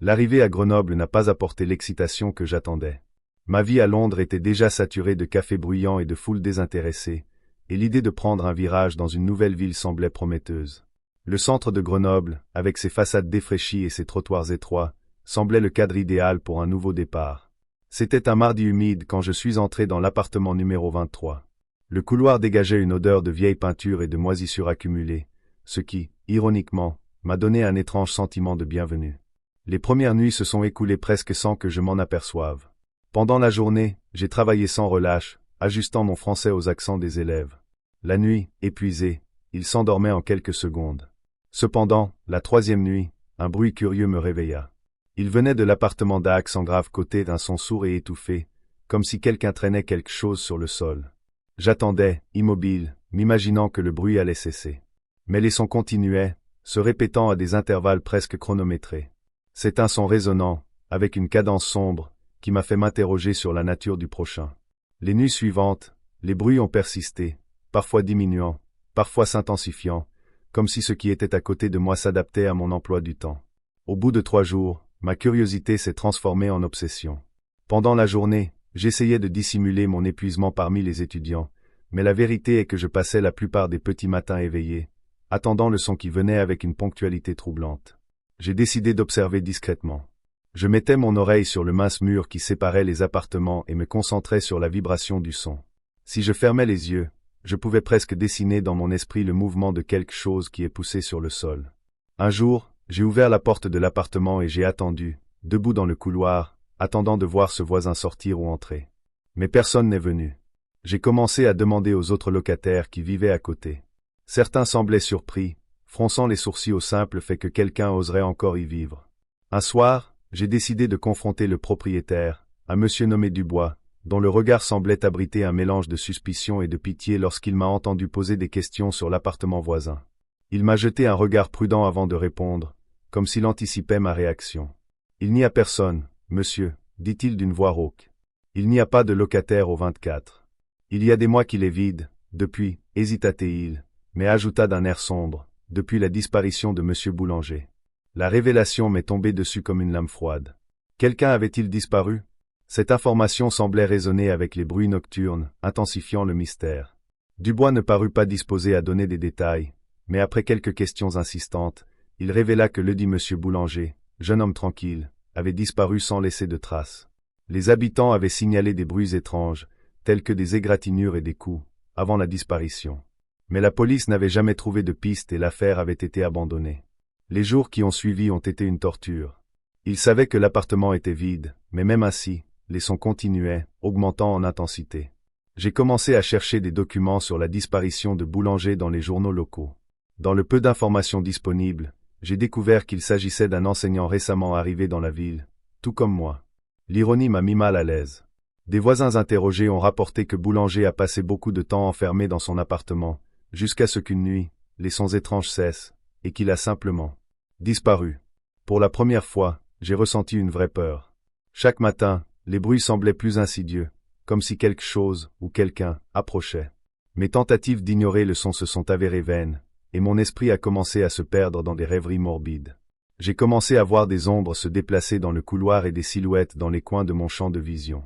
L'arrivée à Grenoble n'a pas apporté l'excitation que j'attendais. Ma vie à Londres était déjà saturée de cafés bruyants et de foules désintéressées, et l'idée de prendre un virage dans une nouvelle ville semblait prometteuse. Le centre de Grenoble, avec ses façades défraîchies et ses trottoirs étroits, semblait le cadre idéal pour un nouveau départ. C'était un mardi humide quand je suis entré dans l'appartement numéro 23. Le couloir dégageait une odeur de vieille peinture et de moisissure accumulée, ce qui, ironiquement, m'a donné un étrange sentiment de bienvenue. Les premières nuits se sont écoulées presque sans que je m'en aperçoive. Pendant la journée, j'ai travaillé sans relâche, ajustant mon français aux accents des élèves. La nuit, épuisé, il s'endormait en quelques secondes. Cependant, la troisième nuit, un bruit curieux me réveilla. Il venait de l'appartement d'Axe en grave côté d'un son sourd et étouffé, comme si quelqu'un traînait quelque chose sur le sol. J'attendais, immobile, m'imaginant que le bruit allait cesser. Mais les sons continuaient, se répétant à des intervalles presque chronométrés. C'est un son résonnant, avec une cadence sombre, qui m'a fait m'interroger sur la nature du prochain. Les nuits suivantes, les bruits ont persisté, parfois diminuant, parfois s'intensifiant, comme si ce qui était à côté de moi s'adaptait à mon emploi du temps. Au bout de 3 jours, ma curiosité s'est transformée en obsession. Pendant la journée, j'essayais de dissimuler mon épuisement parmi les étudiants, mais la vérité est que je passais la plupart des petits matins éveillé, attendant le son qui venait avec une ponctualité troublante. J'ai décidé d'observer discrètement. Je mettais mon oreille sur le mince mur qui séparait les appartements et me concentrais sur la vibration du son. Si je fermais les yeux, je pouvais presque dessiner dans mon esprit le mouvement de quelque chose qui est poussé sur le sol. Un jour, j'ai ouvert la porte de l'appartement et j'ai attendu, debout dans le couloir, attendant de voir ce voisin sortir ou entrer. Mais personne n'est venu. J'ai commencé à demander aux autres locataires qui vivaient à côté. Certains semblaient surpris, fronçant les sourcils au simple fait que quelqu'un oserait encore y vivre. Un soir, j'ai décidé de confronter le propriétaire, un monsieur nommé Dubois, dont le regard semblait abriter un mélange de suspicion et de pitié lorsqu'il m'a entendu poser des questions sur l'appartement voisin. Il m'a jeté un regard prudent avant de répondre, comme s'il anticipait ma réaction. « Il n'y a personne, monsieur, dit-il d'une voix rauque. Il n'y a pas de locataire au 24. Il y a des mois qu'il est vide, depuis, hésita-t-il, mais ajouta d'un air sombre, depuis la disparition de monsieur Boulanger. La révélation m'est tombée dessus comme une lame froide. Quelqu'un avait-il disparu? Cette information semblait résonner avec les bruits nocturnes, intensifiant le mystère. Dubois ne parut pas disposé à donner des détails, mais après quelques questions insistantes, il révéla que ledit monsieur Boulanger, jeune homme tranquille, avait disparu sans laisser de traces. Les habitants avaient signalé des bruits étranges, tels que des égratignures et des coups, avant la disparition. Mais la police n'avait jamais trouvé de piste et l'affaire avait été abandonnée. Les jours qui ont suivi ont été une torture. Ils savaient que l'appartement était vide, mais même ainsi, les sons continuaient, augmentant en intensité. J'ai commencé à chercher des documents sur la disparition de Boulanger dans les journaux locaux. Dans le peu d'informations disponibles, j'ai découvert qu'il s'agissait d'un enseignant récemment arrivé dans la ville, tout comme moi. L'ironie m'a mis mal à l'aise. Des voisins interrogés ont rapporté que Boulanger a passé beaucoup de temps enfermé dans son appartement, jusqu'à ce qu'une nuit, les sons étranges cessent, et qu'il a simplement disparu. Pour la première fois, j'ai ressenti une vraie peur. Chaque matin, les bruits semblaient plus insidieux, comme si quelque chose, ou quelqu'un, approchait. Mes tentatives d'ignorer le son se sont avérées vaines, et mon esprit a commencé à se perdre dans des rêveries morbides. J'ai commencé à voir des ombres se déplacer dans le couloir et des silhouettes dans les coins de mon champ de vision.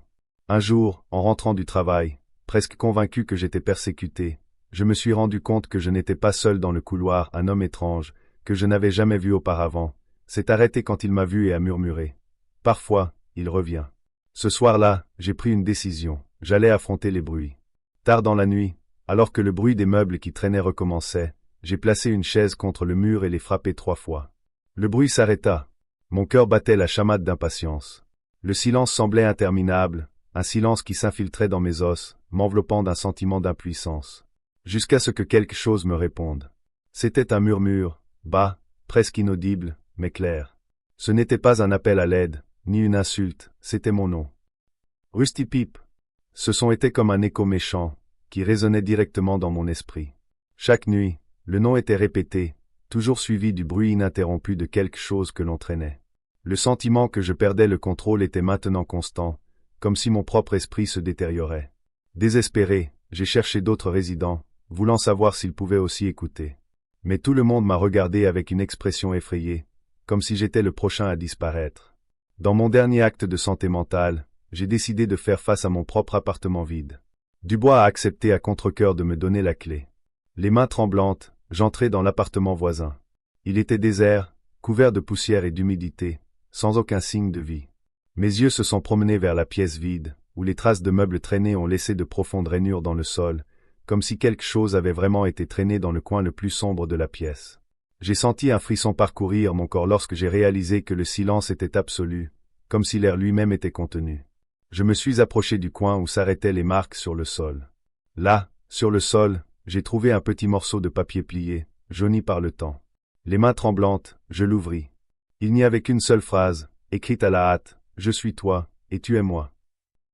Un jour, en rentrant du travail, presque convaincu que j'étais persécuté, je me suis rendu compte que je n'étais pas seul dans le couloir. Un homme étrange, que je n'avais jamais vu auparavant, s'est arrêté quand il m'a vu et a murmuré. Parfois, il revient. Ce soir-là, j'ai pris une décision, j'allais affronter les bruits. Tard dans la nuit, alors que le bruit des meubles qui traînaient recommençait, j'ai placé une chaise contre le mur et l'ai frappé 3 fois. Le bruit s'arrêta. Mon cœur battait la chamade d'impatience. Le silence semblait interminable, un silence qui s'infiltrait dans mes os, m'enveloppant d'un sentiment d'impuissance. Jusqu'à ce que quelque chose me réponde. C'était un murmure, bas, presque inaudible, mais clair. Ce n'était pas un appel à l'aide, ni une insulte, c'était mon nom. Rusty Peep. Ce son était comme un écho méchant, qui résonnait directement dans mon esprit. Chaque nuit, le nom était répété, toujours suivi du bruit ininterrompu de quelque chose que l'on traînait. Le sentiment que je perdais le contrôle était maintenant constant, comme si mon propre esprit se détériorait. Désespéré, j'ai cherché d'autres résidents, voulant savoir s'ils pouvaient aussi écouter. Mais tout le monde m'a regardé avec une expression effrayée, comme si j'étais le prochain à disparaître. Dans mon dernier acte de santé mentale, j'ai décidé de faire face à mon propre appartement vide. Dubois a accepté à contre-cœur de me donner la clé. Les mains tremblantes, j'entrai dans l'appartement voisin. Il était désert, couvert de poussière et d'humidité, sans aucun signe de vie. Mes yeux se sont promenés vers la pièce vide, où les traces de meubles traînés ont laissé de profondes rainures dans le sol, comme si quelque chose avait vraiment été traîné dans le coin le plus sombre de la pièce. J'ai senti un frisson parcourir mon corps lorsque j'ai réalisé que le silence était absolu, comme si l'air lui-même était contenu. Je me suis approché du coin où s'arrêtaient les marques sur le sol. Là, sur le sol, j'ai trouvé un petit morceau de papier plié, jauni par le temps. Les mains tremblantes, je l'ouvris. Il n'y avait qu'une seule phrase, écrite à la hâte, « Je suis toi, et tu es moi ».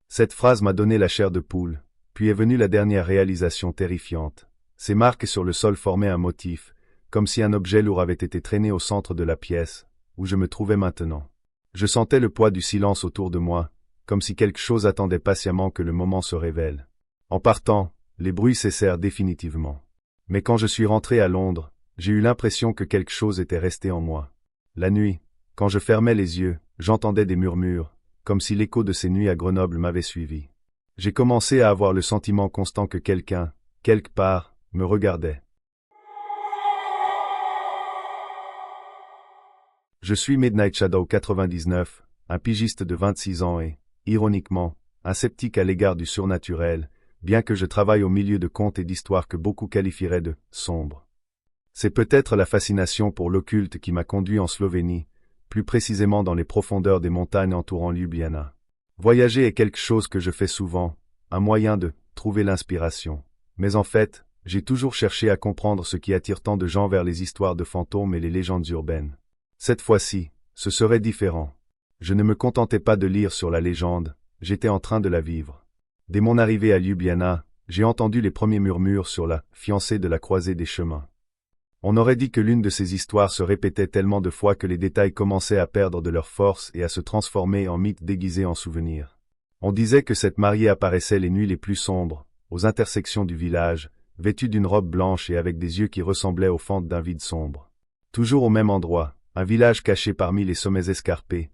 Cette phrase m'a donné la chair de poule, puis est venue la dernière réalisation terrifiante. Ces marques sur le sol formaient un motif, comme si un objet lourd avait été traîné au centre de la pièce, où je me trouvais maintenant. Je sentais le poids du silence autour de moi, comme si quelque chose attendait patiemment que le moment se révèle. En partant, les bruits cessèrent définitivement. Mais quand je suis rentré à Londres, j'ai eu l'impression que quelque chose était resté en moi. La nuit, quand je fermais les yeux, j'entendais des murmures, comme si l'écho de ces nuits à Grenoble m'avait suivi. J'ai commencé à avoir le sentiment constant que quelqu'un, quelque part, me regardait. Je suis Midnight Shadow 99, un pigiste de 26 ans et, ironiquement, un sceptique à l'égard du surnaturel, bien que je travaille au milieu de contes et d'histoires que beaucoup qualifieraient de « sombres ». C'est peut-être la fascination pour l'occulte qui m'a conduit en Slovénie, plus précisément dans les profondeurs des montagnes entourant Ljubljana. Voyager est quelque chose que je fais souvent, un moyen de trouver l'inspiration. Mais en fait, j'ai toujours cherché à comprendre ce qui attire tant de gens vers les histoires de fantômes et les légendes urbaines. Cette fois-ci, ce serait différent. Je ne me contentais pas de lire sur la légende, j'étais en train de la vivre. Dès mon arrivée à Ljubljana, j'ai entendu les premiers murmures sur la fiancée de la croisée des chemins. On aurait dit que l'une de ces histoires se répétait tellement de fois que les détails commençaient à perdre de leur force et à se transformer en mythes déguisés en souvenirs. On disait que cette mariée apparaissait les nuits les plus sombres, aux intersections du village, vêtue d'une robe blanche et avec des yeux qui ressemblaient aux fentes d'un vide sombre. Toujours au même endroit, un village caché parmi les sommets escarpés,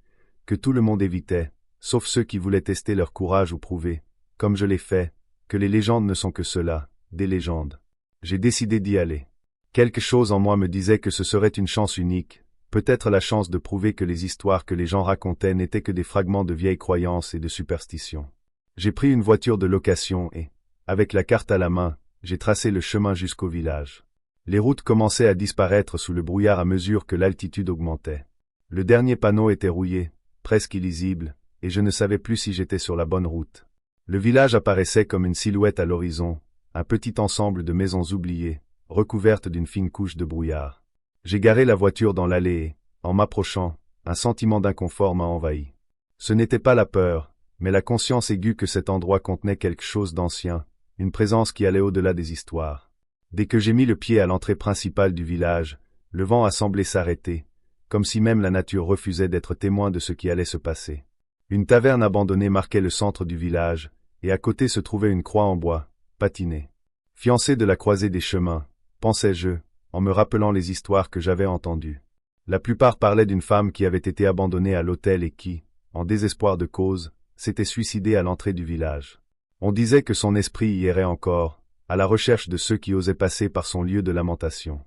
que tout le monde évitait, sauf ceux qui voulaient tester leur courage ou prouver, comme je l'ai fait, que les légendes ne sont que cela, des légendes. J'ai décidé d'y aller. Quelque chose en moi me disait que ce serait une chance unique, peut-être la chance de prouver que les histoires que les gens racontaient n'étaient que des fragments de vieilles croyances et de superstitions. J'ai pris une voiture de location et, avec la carte à la main, j'ai tracé le chemin jusqu'au village. Les routes commençaient à disparaître sous le brouillard à mesure que l'altitude augmentait. Le dernier panneau était rouillé, presque illisible, et je ne savais plus si j'étais sur la bonne route. Le village apparaissait comme une silhouette à l'horizon, un petit ensemble de maisons oubliées, recouvertes d'une fine couche de brouillard. J'ai garé la voiture dans l'allée et, en m'approchant, un sentiment d'inconfort m'a envahi. Ce n'était pas la peur, mais la conscience aiguë que cet endroit contenait quelque chose d'ancien, une présence qui allait au-delà des histoires. Dès que j'ai mis le pied à l'entrée principale du village, le vent a semblé s'arrêter, comme si même la nature refusait d'être témoin de ce qui allait se passer. Une taverne abandonnée marquait le centre du village, et à côté se trouvait une croix en bois, patinée. Fiancée de la croisée des chemins, pensais-je, en me rappelant les histoires que j'avais entendues. La plupart parlaient d'une femme qui avait été abandonnée à l'hôtel et qui, en désespoir de cause, s'était suicidée à l'entrée du village. On disait que son esprit y errait encore, à la recherche de ceux qui osaient passer par son lieu de lamentation.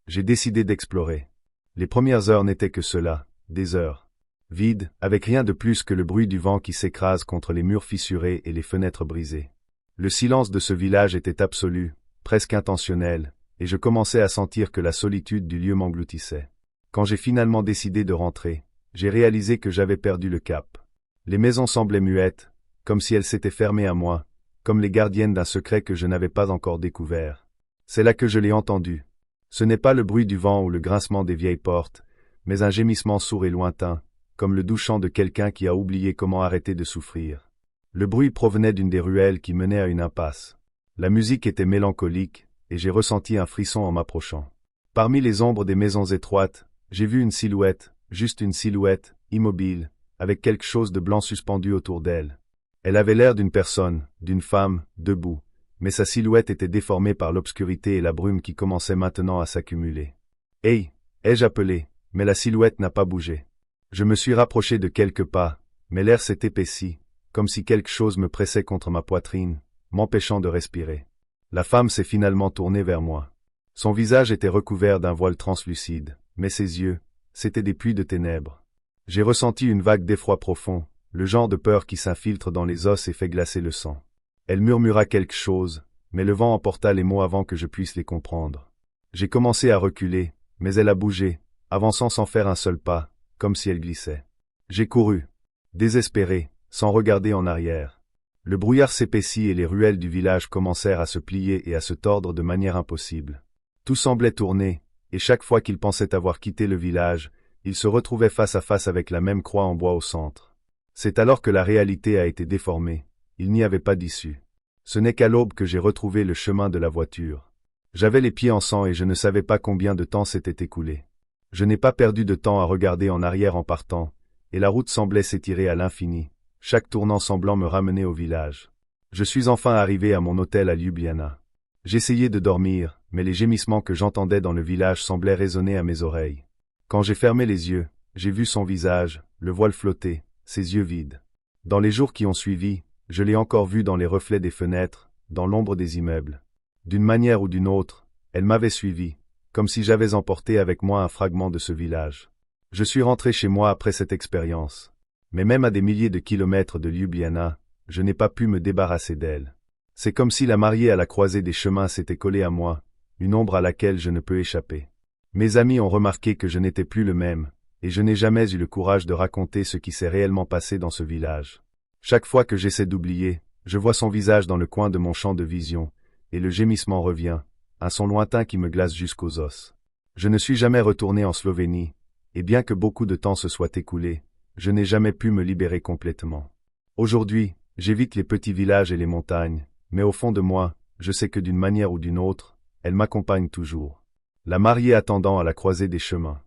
J'ai décidé d'explorer. Les premières heures n'étaient que cela, des heures vides, avec rien de plus que le bruit du vent qui s'écrase contre les murs fissurés et les fenêtres brisées. Le silence de ce village était absolu, presque intentionnel, et je commençais à sentir que la solitude du lieu m'engloutissait. Quand j'ai finalement décidé de rentrer, j'ai réalisé que j'avais perdu le cap. Les maisons semblaient muettes, comme si elles s'étaient fermées à moi, comme les gardiennes d'un secret que je n'avais pas encore découvert. C'est là que je l'ai entendu. Ce n'est pas le bruit du vent ou le grincement des vieilles portes, mais un gémissement sourd et lointain, comme le doux chant de quelqu'un qui a oublié comment arrêter de souffrir. Le bruit provenait d'une des ruelles qui menaient à une impasse. La musique était mélancolique, et j'ai ressenti un frisson en m'approchant. Parmi les ombres des maisons étroites, j'ai vu une silhouette, juste une silhouette, immobile, avec quelque chose de blanc suspendu autour d'elle. Elle avait l'air d'une personne, d'une femme, debout, mais sa silhouette était déformée par l'obscurité et la brume qui commençaient maintenant à s'accumuler. « Hey !» ai-je appelé, mais la silhouette n'a pas bougé. Je me suis rapproché de quelques pas, mais l'air s'est épaissi, comme si quelque chose me pressait contre ma poitrine, m'empêchant de respirer. La femme s'est finalement tournée vers moi. Son visage était recouvert d'un voile translucide, mais ses yeux, c'étaient des puits de ténèbres. J'ai ressenti une vague d'effroi profond, le genre de peur qui s'infiltre dans les os et fait glacer le sang. Elle murmura quelque chose, mais le vent emporta les mots avant que je puisse les comprendre. J'ai commencé à reculer, mais elle a bougé, avançant sans faire un seul pas, comme si elle glissait. J'ai couru, désespéré, sans regarder en arrière. Le brouillard s'épaissit et les ruelles du village commencèrent à se plier et à se tordre de manière impossible. Tout semblait tourner, et chaque fois qu'il pensait avoir quitté le village, il se retrouvait face à face avec la même croix en bois au centre. C'est alors que la réalité a été déformée. Il n'y avait pas d'issue. Ce n'est qu'à l'aube que j'ai retrouvé le chemin de la voiture. J'avais les pieds en sang et je ne savais pas combien de temps s'était écoulé. Je n'ai pas perdu de temps à regarder en arrière en partant, et la route semblait s'étirer à l'infini, chaque tournant semblant me ramener au village. Je suis enfin arrivé à mon hôtel à Ljubljana. J'essayais de dormir, mais les gémissements que j'entendais dans le village semblaient résonner à mes oreilles. Quand j'ai fermé les yeux, j'ai vu son visage, le voile flotter, ses yeux vides. Dans les jours qui ont suivi, je l'ai encore vue dans les reflets des fenêtres, dans l'ombre des immeubles. D'une manière ou d'une autre, elle m'avait suivi, comme si j'avais emporté avec moi un fragment de ce village. Je suis rentré chez moi après cette expérience. Mais même à des milliers de kilomètres de Ljubljana, je n'ai pas pu me débarrasser d'elle. C'est comme si la mariée à la croisée des chemins s'était collée à moi, une ombre à laquelle je ne peux échapper. Mes amis ont remarqué que je n'étais plus le même, et je n'ai jamais eu le courage de raconter ce qui s'est réellement passé dans ce village. Chaque fois que j'essaie d'oublier, je vois son visage dans le coin de mon champ de vision, et le gémissement revient, un son lointain qui me glace jusqu'aux os. Je ne suis jamais retourné en Slovénie, et bien que beaucoup de temps se soit écoulé, je n'ai jamais pu me libérer complètement. Aujourd'hui, j'évite les petits villages et les montagnes, mais au fond de moi, je sais que d'une manière ou d'une autre, elle m'accompagne toujours. La mariée attendant à la croisée des chemins.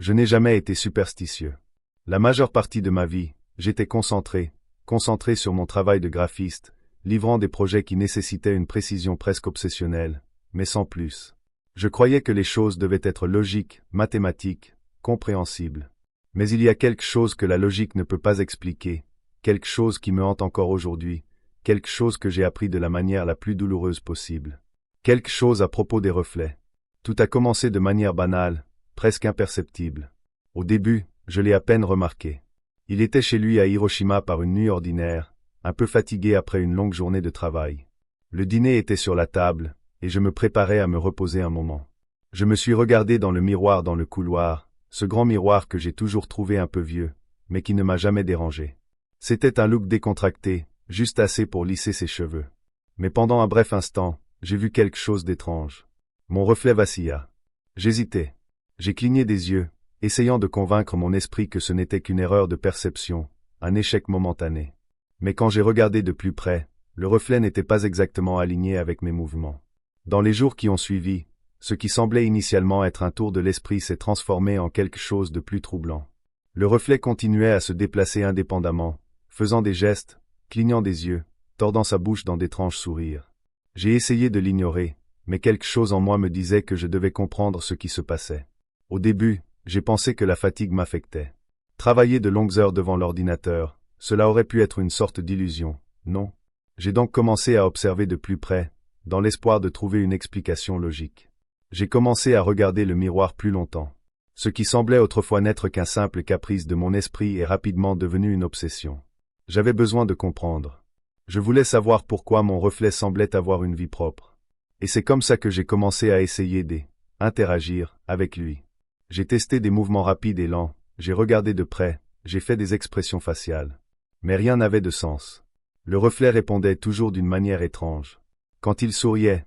Je n'ai jamais été superstitieux. La majeure partie de ma vie, j'étais concentré sur mon travail de graphiste, livrant des projets qui nécessitaient une précision presque obsessionnelle, mais sans plus. Je croyais que les choses devaient être logiques, mathématiques, compréhensibles. Mais il y a quelque chose que la logique ne peut pas expliquer, quelque chose qui me hante encore aujourd'hui, quelque chose que j'ai appris de la manière la plus douloureuse possible. Quelque chose à propos des reflets. Tout a commencé de manière banale, presque imperceptible. Au début, je l'ai à peine remarqué. Il était chez lui à Hiroshima par une nuit ordinaire, un peu fatigué après une longue journée de travail. Le dîner était sur la table, et je me préparais à me reposer un moment. Je me suis regardé dans le miroir dans le couloir, ce grand miroir que j'ai toujours trouvé un peu vieux, mais qui ne m'a jamais dérangé. C'était un look décontracté, juste assez pour lisser ses cheveux. Mais pendant un bref instant, j'ai vu quelque chose d'étrange. Mon reflet vacilla. J'hésitais. J'ai cligné des yeux, essayant de convaincre mon esprit que ce n'était qu'une erreur de perception, un échec momentané. Mais quand j'ai regardé de plus près, le reflet n'était pas exactement aligné avec mes mouvements. Dans les jours qui ont suivi, ce qui semblait initialement être un tour de l'esprit s'est transformé en quelque chose de plus troublant. Le reflet continuait à se déplacer indépendamment, faisant des gestes, clignant des yeux, tordant sa bouche dans d'étranges sourires. J'ai essayé de l'ignorer, mais quelque chose en moi me disait que je devais comprendre ce qui se passait. Au début, j'ai pensé que la fatigue m'affectait. Travailler de longues heures devant l'ordinateur, cela aurait pu être une sorte d'illusion, non? J'ai donc commencé à observer de plus près, dans l'espoir de trouver une explication logique. J'ai commencé à regarder le miroir plus longtemps. Ce qui semblait autrefois n'être qu'un simple caprice de mon esprit est rapidement devenu une obsession. J'avais besoin de comprendre. Je voulais savoir pourquoi mon reflet semblait avoir une vie propre. Et c'est comme ça que j'ai commencé à essayer d'interagir avec lui. J'ai testé des mouvements rapides et lents, j'ai regardé de près, j'ai fait des expressions faciales. Mais rien n'avait de sens. Le reflet répondait toujours d'une manière étrange. Quand il souriait,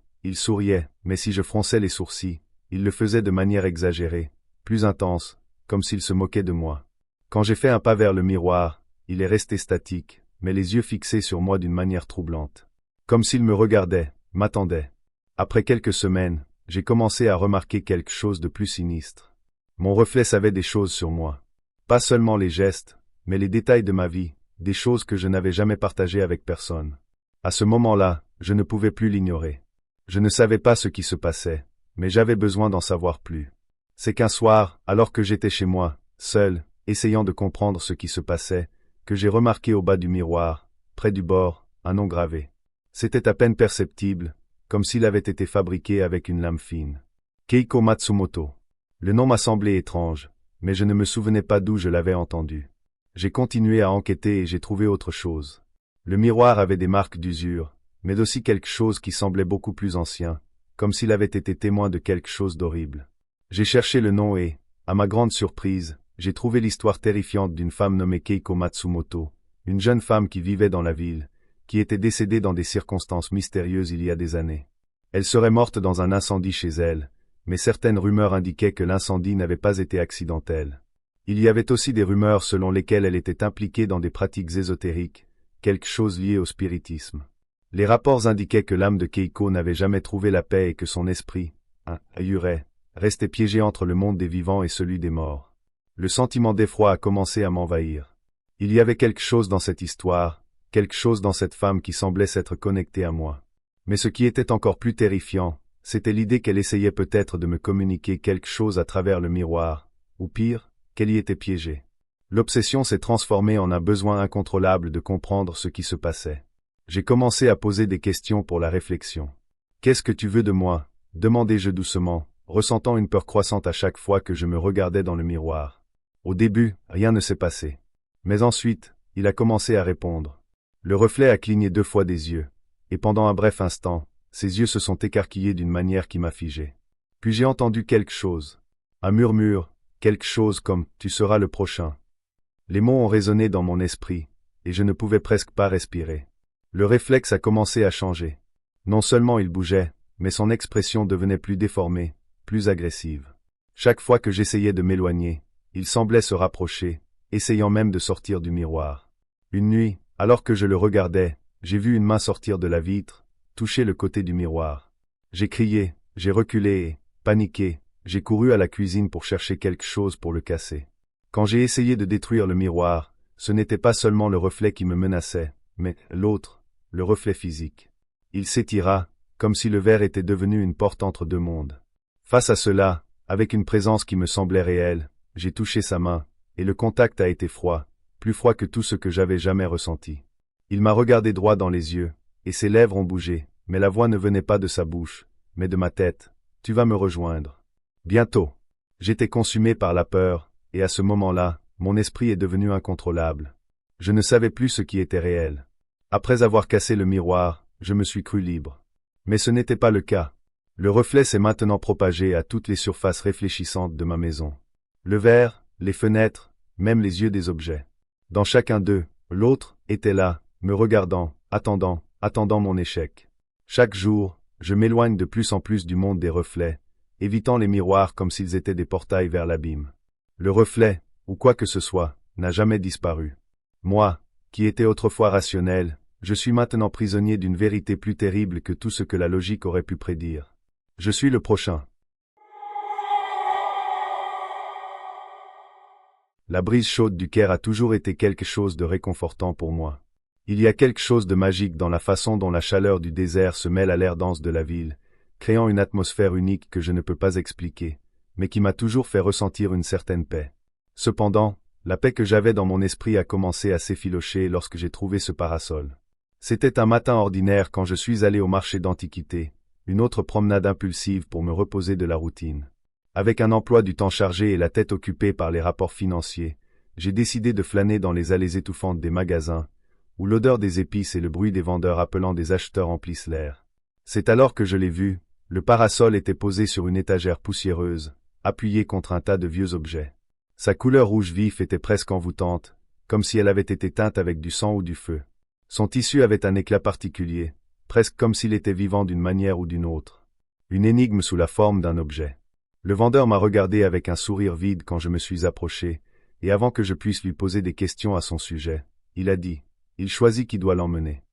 mais si je fronçais les sourcils, il le faisait de manière exagérée, plus intense, comme s'il se moquait de moi. Quand j'ai fait un pas vers le miroir, il est resté statique, mais les yeux fixés sur moi d'une manière troublante. Comme s'il me regardait, m'attendait. Après quelques semaines, j'ai commencé à remarquer quelque chose de plus sinistre. Mon reflet savait des choses sur moi. Pas seulement les gestes, mais les détails de ma vie, des choses que je n'avais jamais partagées avec personne. À ce moment-là, je ne pouvais plus l'ignorer. Je ne savais pas ce qui se passait, mais j'avais besoin d'en savoir plus. C'est qu'un soir, alors que j'étais chez moi, seul, essayant de comprendre ce qui se passait, que j'ai remarqué au bas du miroir, près du bord, un nom gravé. C'était à peine perceptible, comme s'il avait été fabriqué avec une lame fine. Keiko Matsumoto. Le nom m'a semblé étrange, mais je ne me souvenais pas d'où je l'avais entendu. J'ai continué à enquêter et j'ai trouvé autre chose. Le miroir avait des marques d'usure, mais aussi quelque chose qui semblait beaucoup plus ancien, comme s'il avait été témoin de quelque chose d'horrible. J'ai cherché le nom et, à ma grande surprise, j'ai trouvé l'histoire terrifiante d'une femme nommée Keiko Matsumoto, une jeune femme qui vivait dans la ville, qui était décédée dans des circonstances mystérieuses il y a des années. Elle serait morte dans un incendie chez elle, mais certaines rumeurs indiquaient que l'incendie n'avait pas été accidentel. Il y avait aussi des rumeurs selon lesquelles elle était impliquée dans des pratiques ésotériques, quelque chose lié au spiritisme. Les rapports indiquaient que l'âme de Keiko n'avait jamais trouvé la paix et que son esprit, ahuret, restait piégé entre le monde des vivants et celui des morts. Le sentiment d'effroi a commencé à m'envahir. Il y avait quelque chose dans cette histoire, quelque chose dans cette femme qui semblait s'être connectée à moi. Mais ce qui était encore plus terrifiant, c'était l'idée qu'elle essayait peut-être de me communiquer quelque chose à travers le miroir, ou pire, qu'elle y était piégée. L'obsession s'est transformée en un besoin incontrôlable de comprendre ce qui se passait. J'ai commencé à poser des questions pour la réflexion. « Qu'est-ce que tu veux de moi ?» demandai-je doucement, ressentant une peur croissante à chaque fois que je me regardais dans le miroir. Au début, rien ne s'est passé. Mais ensuite, il a commencé à répondre. Le reflet a cligné 2 fois des yeux, et pendant un bref instant, ses yeux se sont écarquillés d'une manière qui m'a figé. Puis j'ai entendu quelque chose. Un murmure, quelque chose comme « tu seras le prochain ». Les mots ont résonné dans mon esprit, et je ne pouvais presque pas respirer. Le réflexe a commencé à changer. Non seulement il bougeait, mais son expression devenait plus déformée, plus agressive. Chaque fois que j'essayais de m'éloigner, il semblait se rapprocher, essayant même de sortir du miroir. Une nuit, alors que je le regardais, j'ai vu une main sortir de la vitre, toucher le côté du miroir. J'ai crié, j'ai reculé et, paniqué, j'ai couru à la cuisine pour chercher quelque chose pour le casser. Quand j'ai essayé de détruire le miroir, ce n'était pas seulement le reflet qui me menaçait, mais l'autre, le reflet physique. Il s'étira, comme si le verre était devenu une porte entre 2 mondes. Face à cela, avec une présence qui me semblait réelle, j'ai touché sa main, et le contact a été froid, plus froid que tout ce que j'avais jamais ressenti. Il m'a regardé droit dans les yeux, et ses lèvres ont bougé, mais la voix ne venait pas de sa bouche, mais de ma tête. « Tu vas me rejoindre. » Bientôt. J'étais consumé par la peur, et à ce moment-là, mon esprit est devenu incontrôlable. Je ne savais plus ce qui était réel. Après avoir cassé le miroir, je me suis cru libre. Mais ce n'était pas le cas. Le reflet s'est maintenant propagé à toutes les surfaces réfléchissantes de ma maison. Le verre, les fenêtres, même les yeux des objets. Dans chacun d'eux, l'autre était là, me regardant, attendant mon échec. Chaque jour, je m'éloigne de plus en plus du monde des reflets, évitant les miroirs comme s'ils étaient des portails vers l'abîme. Le reflet, ou quoi que ce soit, n'a jamais disparu. Moi, qui étais autrefois rationnel, je suis maintenant prisonnier d'une vérité plus terrible que tout ce que la logique aurait pu prédire. Je suis le prochain. La brise chaude du Caire a toujours été quelque chose de réconfortant pour moi. Il y a quelque chose de magique dans la façon dont la chaleur du désert se mêle à l'air dense de la ville, créant une atmosphère unique que je ne peux pas expliquer, mais qui m'a toujours fait ressentir une certaine paix. Cependant, la paix que j'avais dans mon esprit a commencé à s'effilocher lorsque j'ai trouvé ce parasol. C'était un matin ordinaire quand je suis allé au marché d'antiquités, une autre promenade impulsive pour me reposer de la routine. Avec un emploi du temps chargé et la tête occupée par les rapports financiers, j'ai décidé de flâner dans les allées étouffantes des magasins, où l'odeur des épices et le bruit des vendeurs appelant des acheteurs emplissent l'air. C'est alors que je l'ai vu, le parasol était posé sur une étagère poussiéreuse, appuyé contre un tas de vieux objets. Sa couleur rouge vif était presque envoûtante, comme si elle avait été teinte avec du sang ou du feu. Son tissu avait un éclat particulier, presque comme s'il était vivant d'une manière ou d'une autre. Une énigme sous la forme d'un objet. Le vendeur m'a regardé avec un sourire vide quand je me suis approché, et avant que je puisse lui poser des questions à son sujet, il a dit « Il choisit qui doit l'emmener ».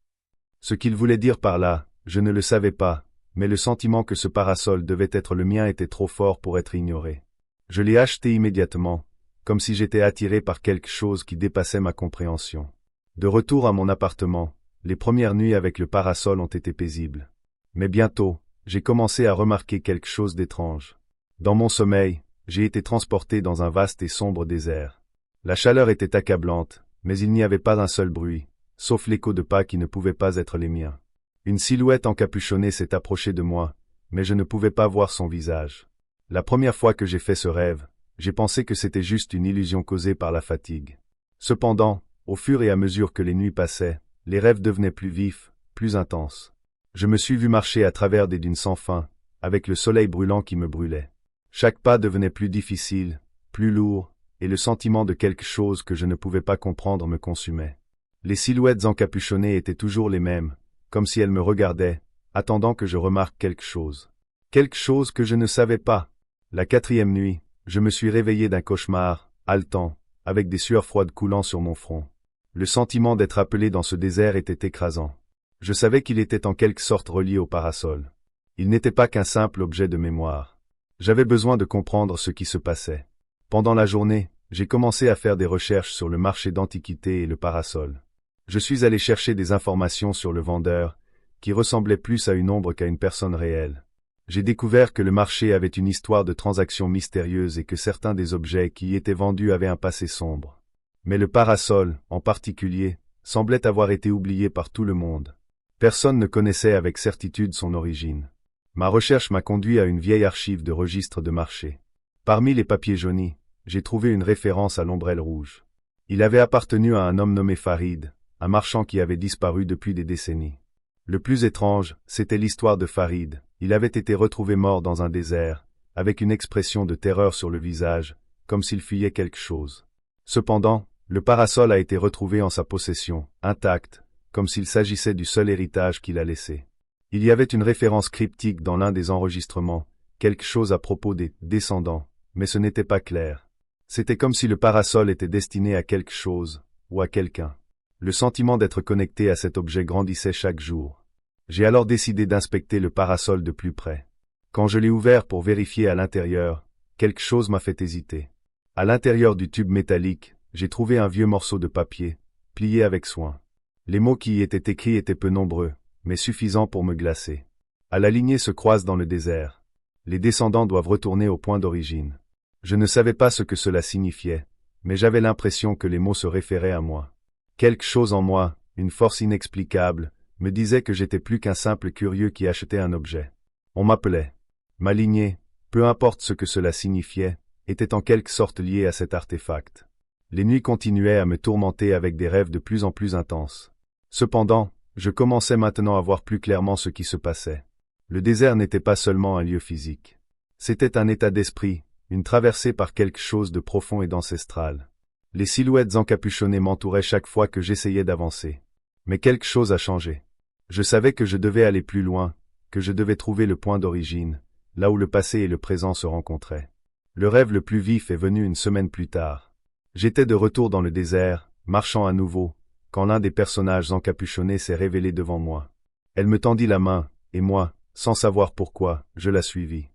Ce qu'il voulait dire par là, je ne le savais pas, mais le sentiment que ce parasol devait être le mien était trop fort pour être ignoré. Je l'ai acheté immédiatement, comme si j'étais attiré par quelque chose qui dépassait ma compréhension. De retour à mon appartement, les premières nuits avec le parasol ont été paisibles. Mais bientôt, j'ai commencé à remarquer quelque chose d'étrange. Dans mon sommeil, j'ai été transporté dans un vaste et sombre désert. La chaleur était accablante, mais il n'y avait pas un seul bruit, sauf l'écho de pas qui ne pouvaient pas être les miens. Une silhouette encapuchonnée s'est approchée de moi, mais je ne pouvais pas voir son visage. La première fois que j'ai fait ce rêve, j'ai pensé que c'était juste une illusion causée par la fatigue. Cependant, au fur et à mesure que les nuits passaient, les rêves devenaient plus vifs, plus intenses. Je me suis vu marcher à travers des dunes sans fin, avec le soleil brûlant qui me brûlait. Chaque pas devenait plus difficile, plus lourd, et le sentiment de quelque chose que je ne pouvais pas comprendre me consumait. Les silhouettes encapuchonnées étaient toujours les mêmes, comme si elles me regardaient, attendant que je remarque quelque chose. Quelque chose que je ne savais pas. La 4e nuit, je me suis réveillé d'un cauchemar, haletant, avec des sueurs froides coulant sur mon front. Le sentiment d'être appelé dans ce désert était écrasant. Je savais qu'il était en quelque sorte relié au parasol. Il n'était pas qu'un simple objet de mémoire. J'avais besoin de comprendre ce qui se passait. Pendant la journée, j'ai commencé à faire des recherches sur le marché d'antiquités et le parasol. Je suis allé chercher des informations sur le vendeur, qui ressemblait plus à une ombre qu'à une personne réelle. J'ai découvert que le marché avait une histoire de transactions mystérieuses et que certains des objets qui y étaient vendus avaient un passé sombre. Mais le parasol, en particulier, semblait avoir été oublié par tout le monde. Personne ne connaissait avec certitude son origine. Ma recherche m'a conduit à une vieille archive de registres de marché. Parmi les papiers jaunis, j'ai trouvé une référence à l'ombrelle rouge. Il avait appartenu à un homme nommé Farid, un marchand qui avait disparu depuis des décennies. Le plus étrange, c'était l'histoire de Farid. Il avait été retrouvé mort dans un désert, avec une expression de terreur sur le visage, comme s'il fuyait quelque chose. Cependant, le parasol a été retrouvé en sa possession, intact, comme s'il s'agissait du seul héritage qu'il a laissé. Il y avait une référence cryptique dans l'un des enregistrements, quelque chose à propos des descendants, mais ce n'était pas clair. C'était comme si le parasol était destiné à quelque chose, ou à quelqu'un. Le sentiment d'être connecté à cet objet grandissait chaque jour. J'ai alors décidé d'inspecter le parasol de plus près. Quand je l'ai ouvert pour vérifier à l'intérieur, quelque chose m'a fait hésiter. À l'intérieur du tube métallique, j'ai trouvé un vieux morceau de papier, plié avec soin. Les mots qui y étaient écrits étaient peu nombreux, mais suffisants pour me glacer. À la lignée se croise dans le désert. Les descendants doivent retourner au point d'origine. Je ne savais pas ce que cela signifiait, mais j'avais l'impression que les mots se référaient à moi. Quelque chose en moi, une force inexplicable, me disait que j'étais plus qu'un simple curieux qui achetait un objet. On m'appelait. Ma lignée, peu importe ce que cela signifiait, était en quelque sorte liée à cet artefact. Les nuits continuaient à me tourmenter avec des rêves de plus en plus intenses. Cependant, je commençais maintenant à voir plus clairement ce qui se passait. Le désert n'était pas seulement un lieu physique. C'était un état d'esprit, une traversée par quelque chose de profond et d'ancestral. Les silhouettes encapuchonnées m'entouraient chaque fois que j'essayais d'avancer. Mais quelque chose a changé. Je savais que je devais aller plus loin, que je devais trouver le point d'origine, là où le passé et le présent se rencontraient. Le rêve le plus vif est venu une semaine plus tard. J'étais de retour dans le désert, marchant à nouveau, quand l'un des personnages encapuchonnés s'est révélé devant moi. Elle me tendit la main, et moi, sans savoir pourquoi, je la suivis.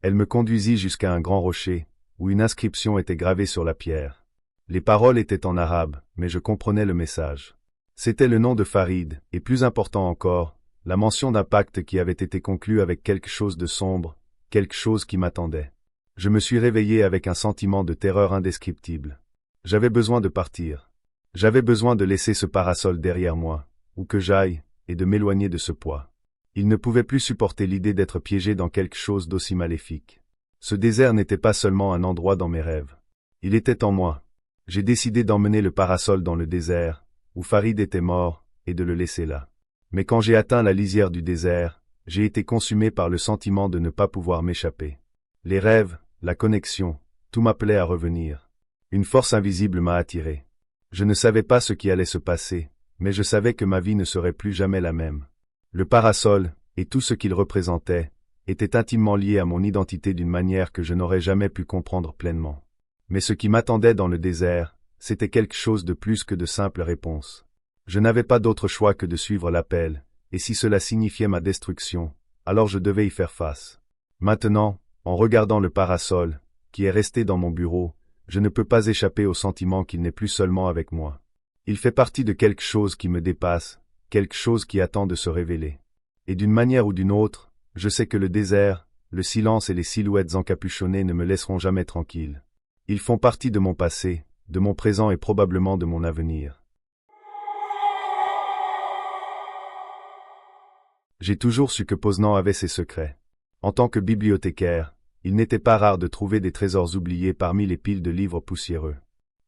Elle me conduisit jusqu'à un grand rocher, où une inscription était gravée sur la pierre. Les paroles étaient en arabe, mais je comprenais le message. C'était le nom de Farid, et plus important encore, la mention d'un pacte qui avait été conclu avec quelque chose de sombre, quelque chose qui m'attendait. Je me suis réveillé avec un sentiment de terreur indescriptible. J'avais besoin de partir. J'avais besoin de laisser ce parasol derrière moi, où que j'aille, et de m'éloigner de ce poids. Il ne pouvait plus supporter l'idée d'être piégé dans quelque chose d'aussi maléfique. Ce désert n'était pas seulement un endroit dans mes rêves. Il était en moi. J'ai décidé d'emmener le parasol dans le désert, où Farid était mort, et de le laisser là. Mais quand j'ai atteint la lisière du désert, j'ai été consumé par le sentiment de ne pas pouvoir m'échapper. Les rêves, la connexion, tout m'appelait à revenir. Une force invisible m'a attiré. Je ne savais pas ce qui allait se passer, mais je savais que ma vie ne serait plus jamais la même. Le parasol, et tout ce qu'il représentait, étaient intimement liés à mon identité d'une manière que je n'aurais jamais pu comprendre pleinement. Mais ce qui m'attendait dans le désert, c'était quelque chose de plus que de simples réponses. Je n'avais pas d'autre choix que de suivre l'appel, et si cela signifiait ma destruction, alors je devais y faire face. Maintenant, en regardant le parasol, qui est resté dans mon bureau, je ne peux pas échapper au sentiment qu'il n'est plus seulement avec moi. Il fait partie de quelque chose qui me dépasse, quelque chose qui attend de se révéler. Et d'une manière ou d'une autre, je sais que le désert, le silence et les silhouettes encapuchonnées ne me laisseront jamais tranquille. Ils font partie de mon passé, de mon présent et probablement de mon avenir. J'ai toujours su que Poznan avait ses secrets. En tant que bibliothécaire, il n'était pas rare de trouver des trésors oubliés parmi les piles de livres poussiéreux.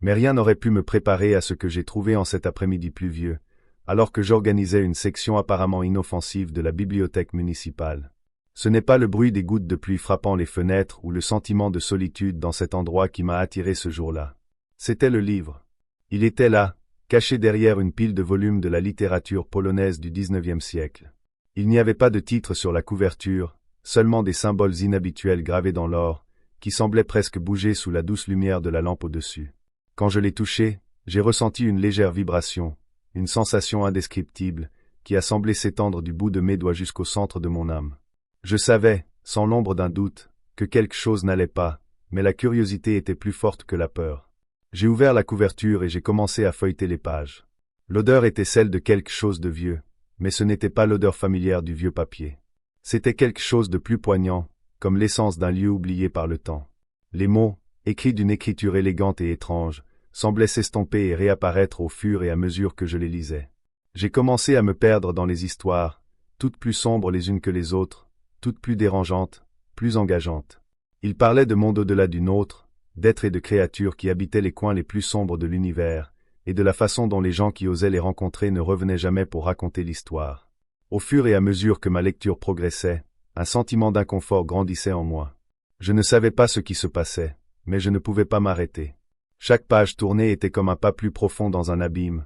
Mais rien n'aurait pu me préparer à ce que j'ai trouvé en cet après-midi pluvieux, alors que j'organisais une section apparemment inoffensive de la bibliothèque municipale. Ce n'est pas le bruit des gouttes de pluie frappant les fenêtres ou le sentiment de solitude dans cet endroit qui m'a attiré ce jour-là. C'était le livre. Il était là, caché derrière une pile de volumes de la littérature polonaise du XIXe siècle. Il n'y avait pas de titre sur la couverture, seulement des symboles inhabituels gravés dans l'or, qui semblaient presque bouger sous la douce lumière de la lampe au-dessus. Quand je l'ai touché, j'ai ressenti une légère vibration, une sensation indescriptible, qui a semblé s'étendre du bout de mes doigts jusqu'au centre de mon âme. Je savais, sans l'ombre d'un doute, que quelque chose n'allait pas, mais la curiosité était plus forte que la peur. J'ai ouvert la couverture et j'ai commencé à feuilleter les pages. L'odeur était celle de quelque chose de vieux, mais ce n'était pas l'odeur familière du vieux papier. C'était quelque chose de plus poignant, comme l'essence d'un lieu oublié par le temps. Les mots, écrits d'une écriture élégante et étrange, semblaient s'estomper et réapparaître au fur et à mesure que je les lisais. J'ai commencé à me perdre dans les histoires, toutes plus sombres les unes que les autres, toutes plus dérangeantes, plus engageantes. Ils parlaient de mondes au-delà du nôtre, d'êtres et de créatures qui habitaient les coins les plus sombres de l'univers, et de la façon dont les gens qui osaient les rencontrer ne revenaient jamais pour raconter l'histoire. Au fur et à mesure que ma lecture progressait, un sentiment d'inconfort grandissait en moi. Je ne savais pas ce qui se passait, mais je ne pouvais pas m'arrêter. Chaque page tournée était comme un pas plus profond dans un abîme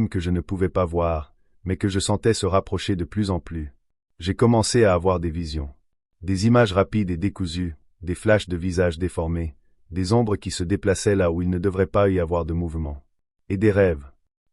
que je ne pouvais pas voir, mais que je sentais se rapprocher de plus en plus. J'ai commencé à avoir des visions. Des images rapides et décousues, des flashs de visages déformés, des ombres qui se déplaçaient là où il ne devrait pas y avoir de mouvement. Et des rêves.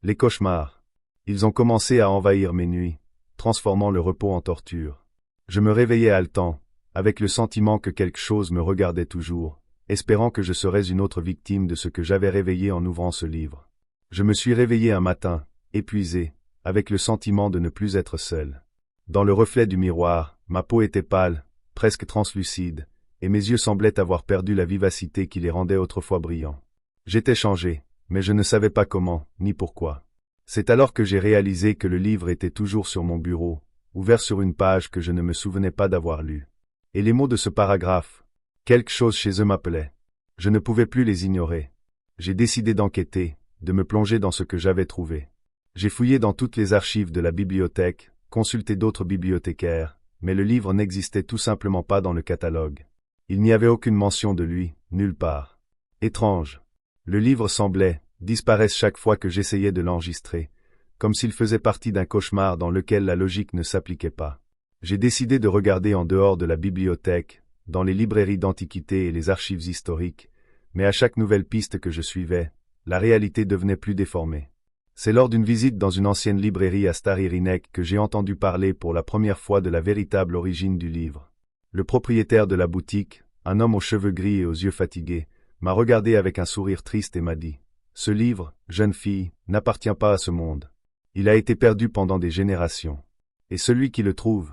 Les cauchemars. Ils ont commencé à envahir mes nuits, transformant le repos en torture. Je me réveillais haletant, avec le sentiment que quelque chose me regardait toujours, espérant que je serais une autre victime de ce que j'avais réveillé en ouvrant ce livre. Je me suis réveillé un matin, épuisé, avec le sentiment de ne plus être seul. Dans le reflet du miroir, ma peau était pâle, presque translucide, et mes yeux semblaient avoir perdu la vivacité qui les rendait autrefois brillants. J'étais changé, mais je ne savais pas comment, ni pourquoi. C'est alors que j'ai réalisé que le livre était toujours sur mon bureau, ouvert sur une page que je ne me souvenais pas d'avoir lue. Et les mots de ce paragraphe, quelque chose chez eux m'appelait. Je ne pouvais plus les ignorer. J'ai décidé d'enquêter, de me plonger dans ce que j'avais trouvé. J'ai fouillé dans toutes les archives de la bibliothèque, consulté d'autres bibliothécaires, mais le livre n'existait tout simplement pas dans le catalogue. Il n'y avait aucune mention de lui, nulle part. Étrange. Le livre semblait disparaître chaque fois que j'essayais de l'enregistrer, comme s'il faisait partie d'un cauchemar dans lequel la logique ne s'appliquait pas. J'ai décidé de regarder en dehors de la bibliothèque, dans les librairies d'antiquités et les archives historiques, mais à chaque nouvelle piste que je suivais, la réalité devenait plus déformée. C'est lors d'une visite dans une ancienne librairie à Stary Rynek que j'ai entendu parler pour la première fois de la véritable origine du livre. Le propriétaire de la boutique, un homme aux cheveux gris et aux yeux fatigués, m'a regardé avec un sourire triste et m'a dit « Ce livre, jeune fille, n'appartient pas à ce monde. Il a été perdu pendant des générations. Et celui qui le trouve,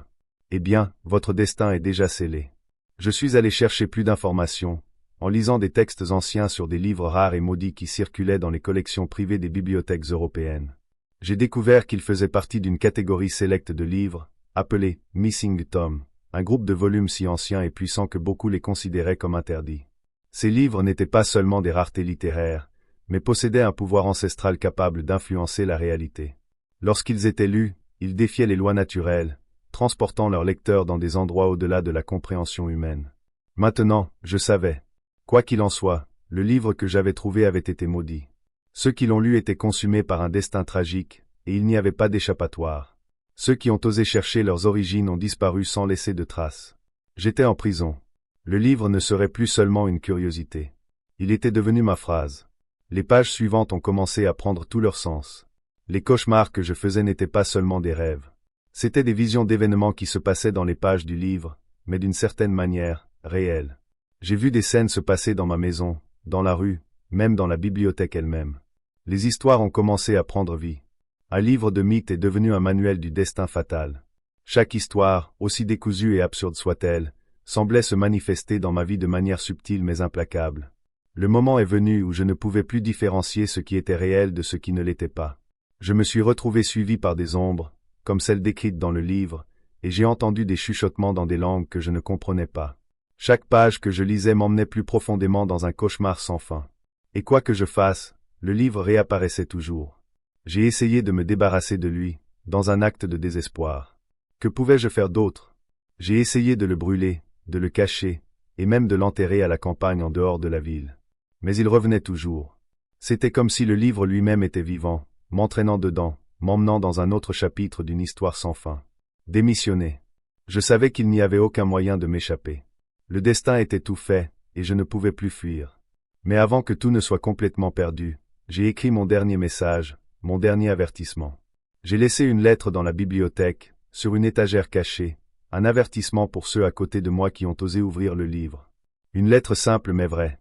eh bien, votre destin est déjà scellé. » Je suis allé chercher plus d'informations, en lisant des textes anciens sur des livres rares et maudits qui circulaient dans les collections privées des bibliothèques européennes. J'ai découvert qu'il faisait partie d'une catégorie sélecte de livres, appelée « Missing Tom », un groupe de volumes si anciens et puissants que beaucoup les considéraient comme interdits. Ces livres n'étaient pas seulement des raretés littéraires, mais possédaient un pouvoir ancestral capable d'influencer la réalité. Lorsqu'ils étaient lus, ils défiaient les lois naturelles, transportant leurs lecteurs dans des endroits au-delà de la compréhension humaine. Maintenant, je savais. Quoi qu'il en soit, le livre que j'avais trouvé avait été maudit. Ceux qui l'ont lu étaient consumés par un destin tragique, et il n'y avait pas d'échappatoire. Ceux qui ont osé chercher leurs origines ont disparu sans laisser de traces. J'étais en prison. Le livre ne serait plus seulement une curiosité. Il était devenu ma phrase. Les pages suivantes ont commencé à prendre tout leur sens. Les cauchemars que je faisais n'étaient pas seulement des rêves. C'étaient des visions d'événements qui se passaient dans les pages du livre, mais d'une certaine manière, réelles. J'ai vu des scènes se passer dans ma maison, dans la rue, même dans la bibliothèque elle-même. Les histoires ont commencé à prendre vie. Un livre de mythes est devenu un manuel du destin fatal. Chaque histoire, aussi décousue et absurde soit-elle, semblait se manifester dans ma vie de manière subtile mais implacable. Le moment est venu où je ne pouvais plus différencier ce qui était réel de ce qui ne l'était pas. Je me suis retrouvé suivi par des ombres, comme celles décrites dans le livre, et j'ai entendu des chuchotements dans des langues que je ne comprenais pas. Chaque page que je lisais m'emmenait plus profondément dans un cauchemar sans fin. Et quoi que je fasse, le livre réapparaissait toujours. J'ai essayé de me débarrasser de lui, dans un acte de désespoir. Que pouvais-je faire d'autre? J'ai essayé de le brûler, de le cacher, et même de l'enterrer à la campagne en dehors de la ville. Mais il revenait toujours. C'était comme si le livre lui-même était vivant, m'entraînant dedans, m'emmenant dans un autre chapitre d'une histoire sans fin. Démissionner. Je savais qu'il n'y avait aucun moyen de m'échapper. Le destin était tout fait, et je ne pouvais plus fuir. Mais avant que tout ne soit complètement perdu, j'ai écrit mon dernier message, mon dernier avertissement. J'ai laissé une lettre dans la bibliothèque, sur une étagère cachée, un avertissement pour ceux à côté de moi qui ont osé ouvrir le livre. Une lettre simple mais vraie.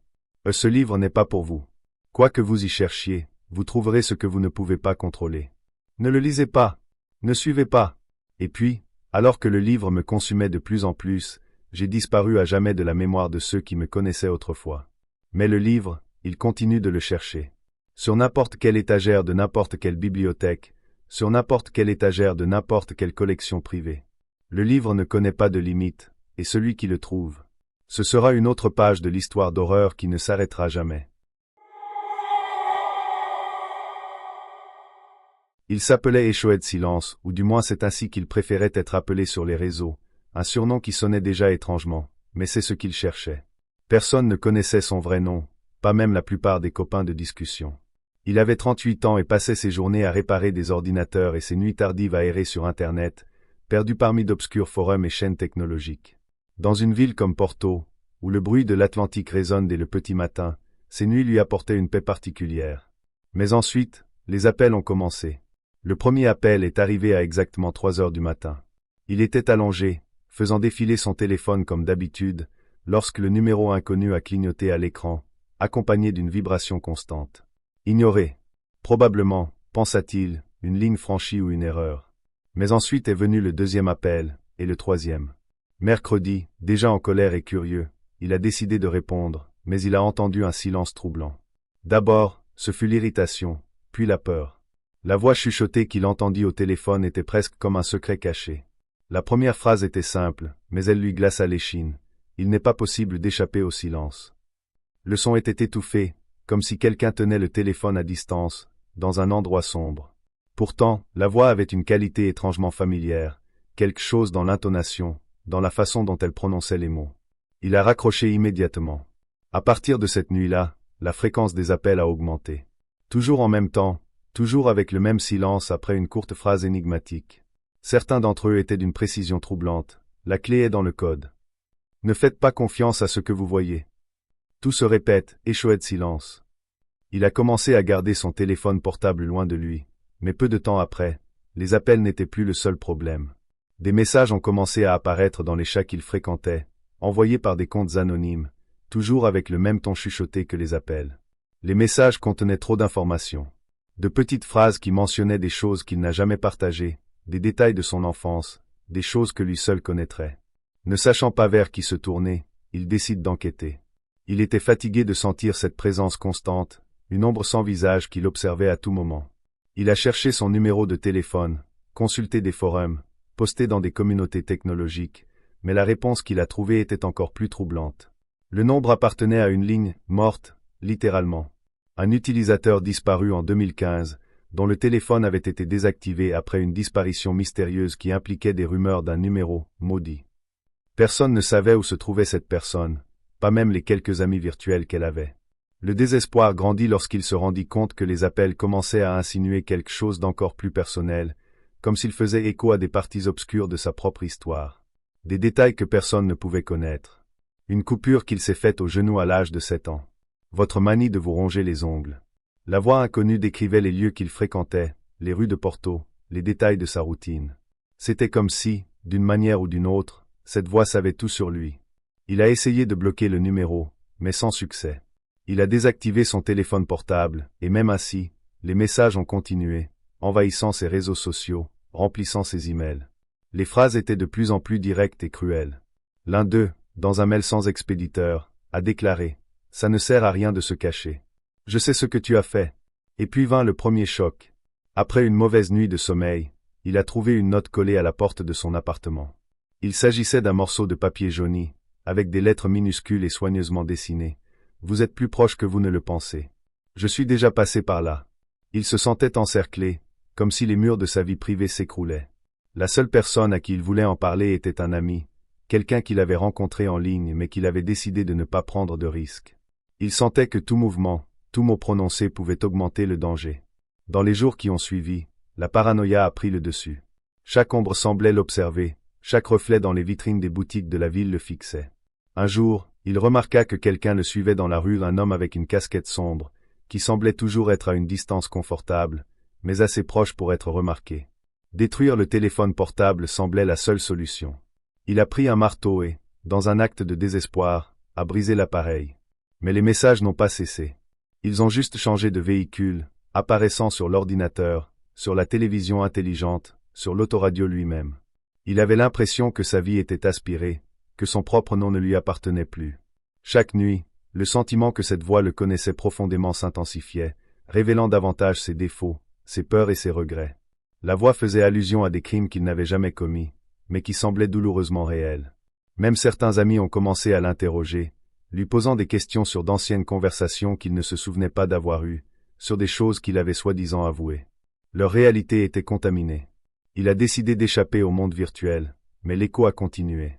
Ce livre n'est pas pour vous. Quoi que vous y cherchiez, vous trouverez ce que vous ne pouvez pas contrôler. Ne le lisez pas. Ne suivez pas. Et puis, alors que le livre me consumait de plus en plus, j'ai disparu à jamais de la mémoire de ceux qui me connaissaient autrefois. Mais le livre, il continue de le chercher. Sur n'importe quelle étagère de n'importe quelle bibliothèque, sur n'importe quelle étagère de n'importe quelle collection privée. Le livre ne connaît pas de limite, et celui qui le trouve, ce sera une autre page de l'histoire d'horreur qui ne s'arrêtera jamais. Il s'appelait Eshoed Silence, ou du moins c'est ainsi qu'il préférait être appelé sur les réseaux, un surnom qui sonnait déjà étrangement, mais c'est ce qu'il cherchait. Personne ne connaissait son vrai nom, pas même la plupart des copains de discussion. Il avait 38 ans et passait ses journées à réparer des ordinateurs et ses nuits tardives à errer sur Internet, perdu parmi d'obscurs forums et chaînes technologiques. Dans une ville comme Porto, où le bruit de l'Atlantique résonne dès le petit matin, ces nuits lui apportaient une paix particulière. Mais ensuite, les appels ont commencé. Le premier appel est arrivé à exactement 3 heures du matin. Il était allongé, faisant défiler son téléphone comme d'habitude, lorsque le numéro inconnu a clignoté à l'écran, accompagné d'une vibration constante. Ignoré. Probablement, pensa-t-il, une ligne franchie ou une erreur. Mais ensuite est venu le deuxième appel, et le troisième. Mercredi, déjà en colère et curieux, il a décidé de répondre, mais il a entendu un silence troublant. D'abord, ce fut l'irritation, puis la peur. La voix chuchotée qu'il entendit au téléphone était presque comme un secret caché. La première phrase était simple, mais elle lui glaça l'échine. Il n'est pas possible d'échapper au silence. Le son était étouffé, comme si quelqu'un tenait le téléphone à distance, dans un endroit sombre. Pourtant, la voix avait une qualité étrangement familière, quelque chose dans l'intonation, dans la façon dont elle prononçait les mots. Il a raccroché immédiatement. À partir de cette nuit-là, la fréquence des appels a augmenté. Toujours en même temps, toujours avec le même silence après une courte phrase énigmatique. Certains d'entre eux étaient d'une précision troublante. La clé est dans le code. Ne faites pas confiance à ce que vous voyez. Tout se répète, Eshoed Silence. Il a commencé à garder son téléphone portable loin de lui, mais peu de temps après, les appels n'étaient plus le seul problème. Des messages ont commencé à apparaître dans les chats qu'il fréquentait, envoyés par des comptes anonymes, toujours avec le même ton chuchoté que les appels. Les messages contenaient trop d'informations. De petites phrases qui mentionnaient des choses qu'il n'a jamais partagées, des détails de son enfance, des choses que lui seul connaîtrait. Ne sachant pas vers qui se tourner, il décide d'enquêter. Il était fatigué de sentir cette présence constante, une ombre sans visage qui l'observait à tout moment. Il a cherché son numéro de téléphone, consulté des forums, posté dans des communautés technologiques, mais la réponse qu'il a trouvée était encore plus troublante. Le nombre appartenait à une ligne morte, littéralement. Un utilisateur disparu en 2015, dont le téléphone avait été désactivé après une disparition mystérieuse qui impliquait des rumeurs d'un numéro maudit. Personne ne savait où se trouvait cette personne, pas même les quelques amis virtuels qu'elle avait. Le désespoir grandit lorsqu'il se rendit compte que les appels commençaient à insinuer quelque chose d'encore plus personnel, comme s'ils faisaient écho à des parties obscures de sa propre histoire. Des détails que personne ne pouvait connaître. Une coupure qu'il s'est faite au genou à l'âge de 7 ans. Votre manie de vous ronger les ongles. La voix inconnue décrivait les lieux qu'il fréquentait, les rues de Porto, les détails de sa routine. C'était comme si, d'une manière ou d'une autre, cette voix savait tout sur lui. Il a essayé de bloquer le numéro, mais sans succès. Il a désactivé son téléphone portable, et même ainsi, les messages ont continué, envahissant ses réseaux sociaux, remplissant ses emails. Les phrases étaient de plus en plus directes et cruelles. L'un d'eux, dans un mail sans expéditeur, a déclaré « Ça ne sert à rien de se cacher. Je sais ce que tu as fait. » Et puis vint le premier choc. Après une mauvaise nuit de sommeil, il a trouvé une note collée à la porte de son appartement. Il s'agissait d'un morceau de papier jauni, avec des lettres minuscules et soigneusement dessinées. « Vous êtes plus proche que vous ne le pensez. Je suis déjà passé par là. » Il se sentait encerclé, comme si les murs de sa vie privée s'écroulaient. La seule personne à qui il voulait en parler était un ami, quelqu'un qu'il avait rencontré en ligne mais qu'il avait décidé de ne pas prendre de risques. Il sentait que tout mouvement, tout mot prononcé pouvait augmenter le danger. Dans les jours qui ont suivi, la paranoïa a pris le dessus. Chaque ombre semblait l'observer, chaque reflet dans les vitrines des boutiques de la ville le fixait. Un jour, il remarqua que quelqu'un le suivait dans la rue, un homme avec une casquette sombre, qui semblait toujours être à une distance confortable, mais assez proche pour être remarqué. Détruire le téléphone portable semblait la seule solution. Il a pris un marteau et, dans un acte de désespoir, a brisé l'appareil. Mais les messages n'ont pas cessé. Ils ont juste changé de véhicule, apparaissant sur l'ordinateur, sur la télévision intelligente, sur l'autoradio lui-même. Il avait l'impression que sa vie était aspirée, que son propre nom ne lui appartenait plus. Chaque nuit, le sentiment que cette voix le connaissait profondément s'intensifiait, révélant davantage ses défauts, ses peurs et ses regrets. La voix faisait allusion à des crimes qu'il n'avait jamais commis, mais qui semblaient douloureusement réels. Même certains amis ont commencé à l'interroger, lui posant des questions sur d'anciennes conversations qu'il ne se souvenait pas d'avoir eues, sur des choses qu'il avait soi-disant avouées. Leur réalité était contaminée. Il a décidé d'échapper au monde virtuel, mais l'écho a continué.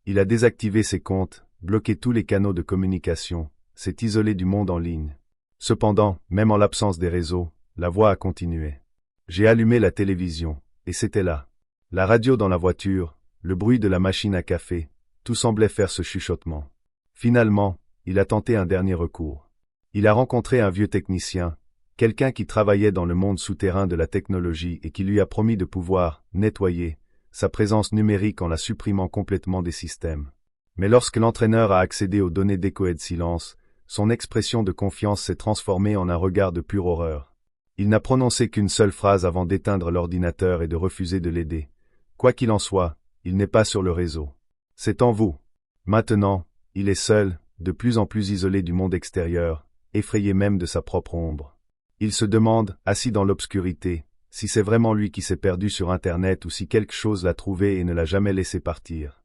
Il a désactivé ses comptes, bloqué tous les canaux de communication, s'est isolé du monde en ligne. Cependant, même en l'absence des réseaux, la voix a continué. J'ai allumé la télévision, et c'était là. La radio dans la voiture, le bruit de la machine à café, tout semblait faire ce chuchotement. Finalement, il a tenté un dernier recours. Il a rencontré un vieux technicien, quelqu'un qui travaillait dans le monde souterrain de la technologie et qui lui a promis de pouvoir nettoyer sa présence numérique en la supprimant complètement des systèmes. Mais lorsque l'entraîneur a accédé aux données d'écho et de silence, son expression de confiance s'est transformée en un regard de pure horreur. Il n'a prononcé qu'une seule phrase avant d'éteindre l'ordinateur et de refuser de l'aider. Quoi qu'il en soit, il n'est pas sur le réseau. C'est en vous. Maintenant, il est seul, de plus en plus isolé du monde extérieur, effrayé même de sa propre ombre. Il se demande, assis dans l'obscurité, si c'est vraiment lui qui s'est perdu sur Internet ou si quelque chose l'a trouvé et ne l'a jamais laissé partir.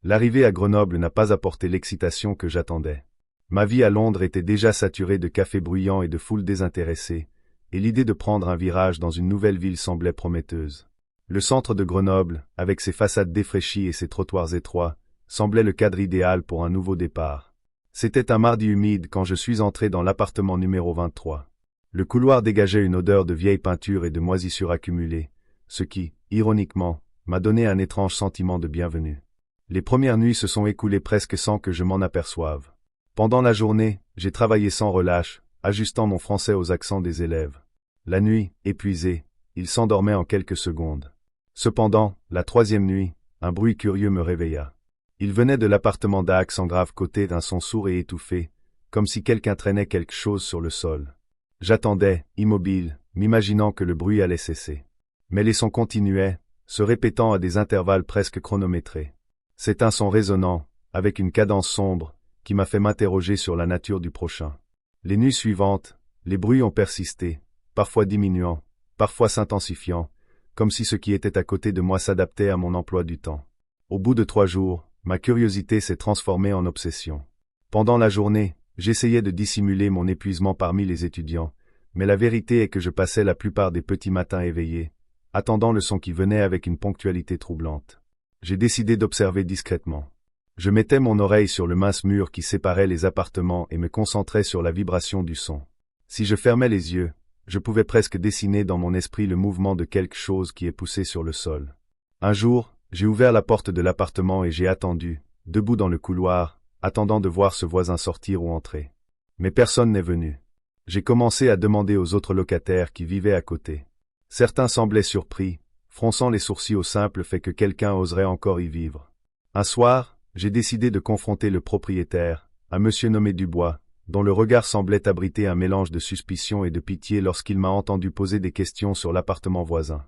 L'arrivée à Grenoble n'a pas apporté l'excitation que j'attendais. Ma vie à Londres était déjà saturée de cafés bruyants et de foules désintéressées, et l'idée de prendre un virage dans une nouvelle ville semblait prometteuse. Le centre de Grenoble, avec ses façades défraîchies et ses trottoirs étroits, semblait le cadre idéal pour un nouveau départ. C'était un mardi humide quand je suis entré dans l'appartement numéro 23. Le couloir dégageait une odeur de vieille peinture et de moisissure accumulée, ce qui, ironiquement, m'a donné un étrange sentiment de bienvenue. Les premières nuits se sont écoulées presque sans que je m'en aperçoive. Pendant la journée, j'ai travaillé sans relâche, ajustant mon français aux accents des élèves. La nuit, épuisé, il s'endormait en quelques secondes. Cependant, la troisième nuit, un bruit curieux me réveilla. Il venait de l'appartement d'Axe en grave côté d'un son sourd et étouffé, comme si quelqu'un traînait quelque chose sur le sol. J'attendais, immobile, m'imaginant que le bruit allait cesser. Mais les sons continuaient, se répétant à des intervalles presque chronométrés. C'est un son résonnant, avec une cadence sombre, qui m'a fait m'interroger sur la nature du prochain. Les nuits suivantes, les bruits ont persisté, parfois diminuant, parfois s'intensifiant, comme si ce qui était à côté de moi s'adaptait à mon emploi du temps. Au bout de 3 jours, ma curiosité s'est transformée en obsession. Pendant la journée, j'essayais de dissimuler mon épuisement parmi les étudiants, mais la vérité est que je passais la plupart des petits matins éveillés, attendant le son qui venait avec une ponctualité troublante. J'ai décidé d'observer discrètement. Je mettais mon oreille sur le mince mur qui séparait les appartements et me concentrais sur la vibration du son. Si je fermais les yeux, je pouvais presque dessiner dans mon esprit le mouvement de quelque chose qui est poussé sur le sol. Un jour, j'ai ouvert la porte de l'appartement et j'ai attendu, debout dans le couloir, attendant de voir ce voisin sortir ou entrer. Mais personne n'est venu. J'ai commencé à demander aux autres locataires qui vivaient à côté. Certains semblaient surpris, fronçant les sourcils au simple fait que quelqu'un oserait encore y vivre. Un soir, j'ai décidé de confronter le propriétaire, un monsieur nommé Dubois, dont le regard semblait abriter un mélange de suspicion et de pitié lorsqu'il m'a entendu poser des questions sur l'appartement voisin.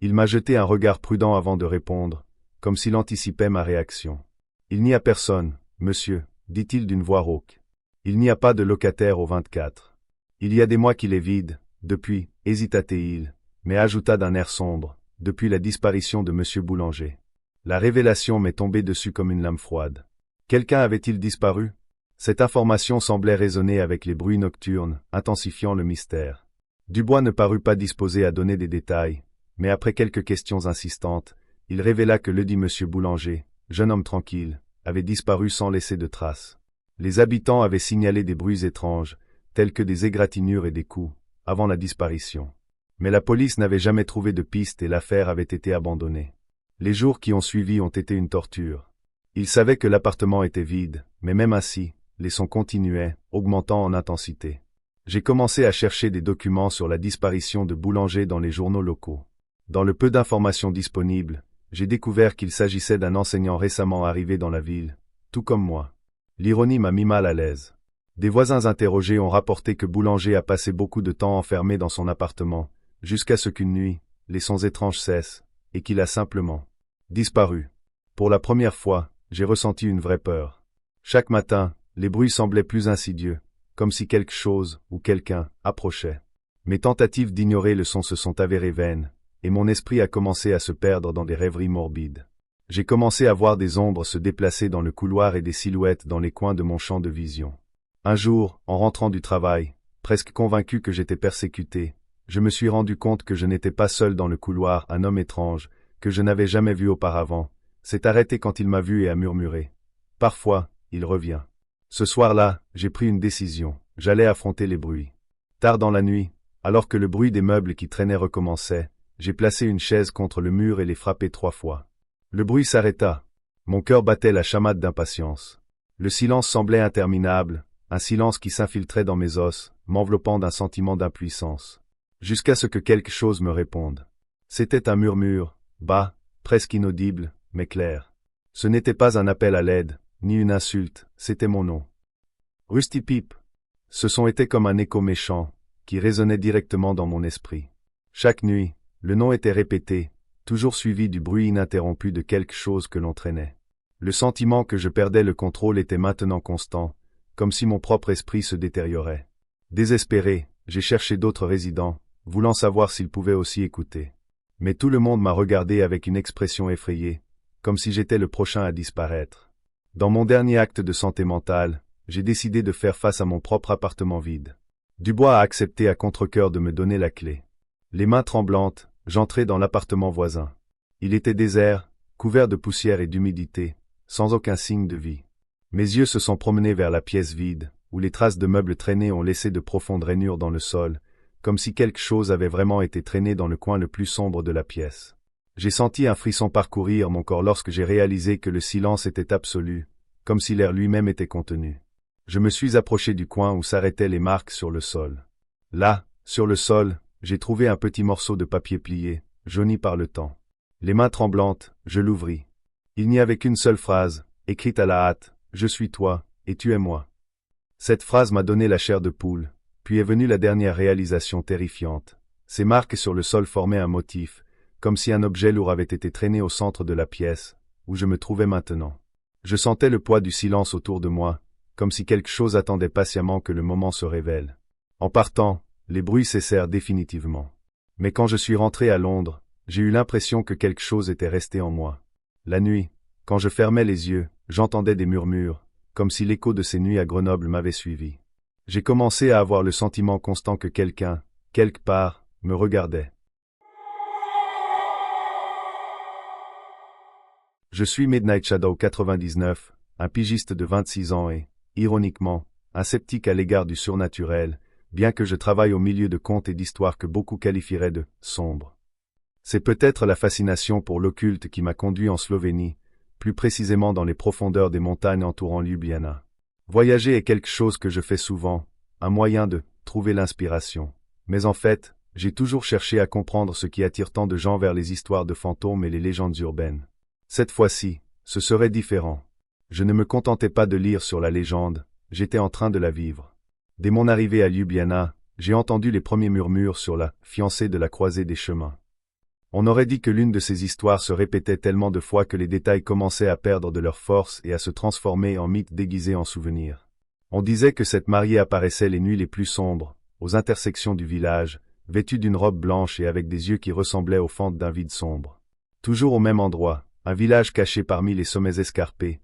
Il m'a jeté un regard prudent avant de répondre, comme s'il anticipait ma réaction. « Il n'y a personne, monsieur, dit-il d'une voix rauque. Il n'y a pas de locataire au 24. Il y a des mois qu'il est vide, depuis, hésita-t-il, mais ajouta d'un air sombre, depuis la disparition de monsieur Boulanger. La révélation m'est tombée dessus comme une lame froide. Quelqu'un avait-il disparu? Cette information semblait résonner avec les bruits nocturnes, intensifiant le mystère. Dubois ne parut pas disposé à donner des détails, mais après quelques questions insistantes, il révéla que ledit monsieur Boulanger, jeune homme tranquille, avait disparu sans laisser de traces. Les habitants avaient signalé des bruits étranges, tels que des égratignures et des coups, avant la disparition. Mais la police n'avait jamais trouvé de piste et l'affaire avait été abandonnée. Les jours qui ont suivi ont été une torture. Ils savaient que l'appartement était vide, mais même ainsi, les sons continuaient, augmentant en intensité. J'ai commencé à chercher des documents sur la disparition de Boulanger dans les journaux locaux. Dans le peu d'informations disponibles, j'ai découvert qu'il s'agissait d'un enseignant récemment arrivé dans la ville, tout comme moi. L'ironie m'a mis mal à l'aise. Des voisins interrogés ont rapporté que Boulanger a passé beaucoup de temps enfermé dans son appartement, jusqu'à ce qu'une nuit, les sons étranges cessent, et qu'il a simplement disparu. Pour la première fois, j'ai ressenti une vraie peur. Chaque matin, les bruits semblaient plus insidieux, comme si quelque chose, ou quelqu'un, approchait. Mes tentatives d'ignorer le son se sont avérées vaines, et mon esprit a commencé à se perdre dans des rêveries morbides. J'ai commencé à voir des ombres se déplacer dans le couloir et des silhouettes dans les coins de mon champ de vision. Un jour, en rentrant du travail, presque convaincu que j'étais persécuté, je me suis rendu compte que je n'étais pas seul dans le couloir. Un homme étrange, que je n'avais jamais vu auparavant, s'est arrêté quand il m'a vu et a murmuré. Parfois, il revient. Ce soir-là, j'ai pris une décision, j'allais affronter les bruits. Tard dans la nuit, alors que le bruit des meubles qui traînaient recommençait, j'ai placé une chaise contre le mur et l'ai frappé 3 fois. Le bruit s'arrêta. Mon cœur battait la chamade d'impatience. Le silence semblait interminable, un silence qui s'infiltrait dans mes os, m'enveloppant d'un sentiment d'impuissance. Jusqu'à ce que quelque chose me réponde. C'était un murmure, bas, presque inaudible, mais clair. Ce n'était pas un appel à l'aide, ni une insulte, c'était mon nom. Rusty Peep. Ce son était comme un écho méchant, qui résonnait directement dans mon esprit. Chaque nuit, le nom était répété, toujours suivi du bruit ininterrompu de quelque chose que l'on traînait. Le sentiment que je perdais le contrôle était maintenant constant, comme si mon propre esprit se détériorait. Désespéré, j'ai cherché d'autres résidents, voulant savoir s'ils pouvaient aussi écouter. Mais tout le monde m'a regardé avec une expression effrayée, comme si j'étais le prochain à disparaître. Dans mon dernier acte de santé mentale, j'ai décidé de faire face à mon propre appartement vide. Dubois a accepté à contre-cœur de me donner la clé. Les mains tremblantes, j'entrai dans l'appartement voisin. Il était désert, couvert de poussière et d'humidité, sans aucun signe de vie. Mes yeux se sont promenés vers la pièce vide, où les traces de meubles traînés ont laissé de profondes rainures dans le sol, comme si quelque chose avait vraiment été traîné dans le coin le plus sombre de la pièce. J'ai senti un frisson parcourir mon corps lorsque j'ai réalisé que le silence était absolu, comme si l'air lui-même était contenu. Je me suis approché du coin où s'arrêtaient les marques sur le sol. Là, sur le sol, j'ai trouvé un petit morceau de papier plié, jauni par le temps. Les mains tremblantes, je l'ouvris. Il n'y avait qu'une seule phrase, écrite à la hâte, « Je suis toi, et tu es moi ». Cette phrase m'a donné la chair de poule, puis est venue la dernière réalisation terrifiante. Ces marques sur le sol formaient un motif, comme si un objet lourd avait été traîné au centre de la pièce, où je me trouvais maintenant. Je sentais le poids du silence autour de moi, comme si quelque chose attendait patiemment que le moment se révèle. En partant, les bruits cessèrent définitivement. Mais quand je suis rentré à Londres, j'ai eu l'impression que quelque chose était resté en moi. La nuit, quand je fermais les yeux, j'entendais des murmures, comme si l'écho de ces nuits à Grenoble m'avait suivi. J'ai commencé à avoir le sentiment constant que quelqu'un, quelque part, me regardait. Je suis Midnight Shadow 99, un pigiste de 26 ans et, ironiquement, un sceptique à l'égard du surnaturel, bien que je travaille au milieu de contes et d'histoires que beaucoup qualifieraient de « sombres ». C'est peut-être la fascination pour l'occulte qui m'a conduit en Slovénie, plus précisément dans les profondeurs des montagnes entourant Ljubljana. Voyager est quelque chose que je fais souvent, un moyen de trouver l'inspiration. Mais en fait, J'ai toujours cherché à comprendre ce qui attire tant de gens vers les histoires de fantômes et les légendes urbaines. Cette fois-ci, ce serait différent. Je ne me contentais pas de lire sur la légende, j'étais en train de la vivre. Dès mon arrivée à Ljubljana, j'ai entendu les premiers murmures sur la fiancée de la croisée des chemins. On aurait dit que l'une de ces histoires se répétait tellement de fois que les détails commençaient à perdre de leur force et à se transformer en mythes déguisés en souvenirs. On disait que cette mariée apparaissait les nuits les plus sombres, aux intersections du village, vêtue d'une robe blanche et avec des yeux qui ressemblaient aux fentes d'un vide sombre. Toujours au même endroit, un village caché parmi les sommets escarpés,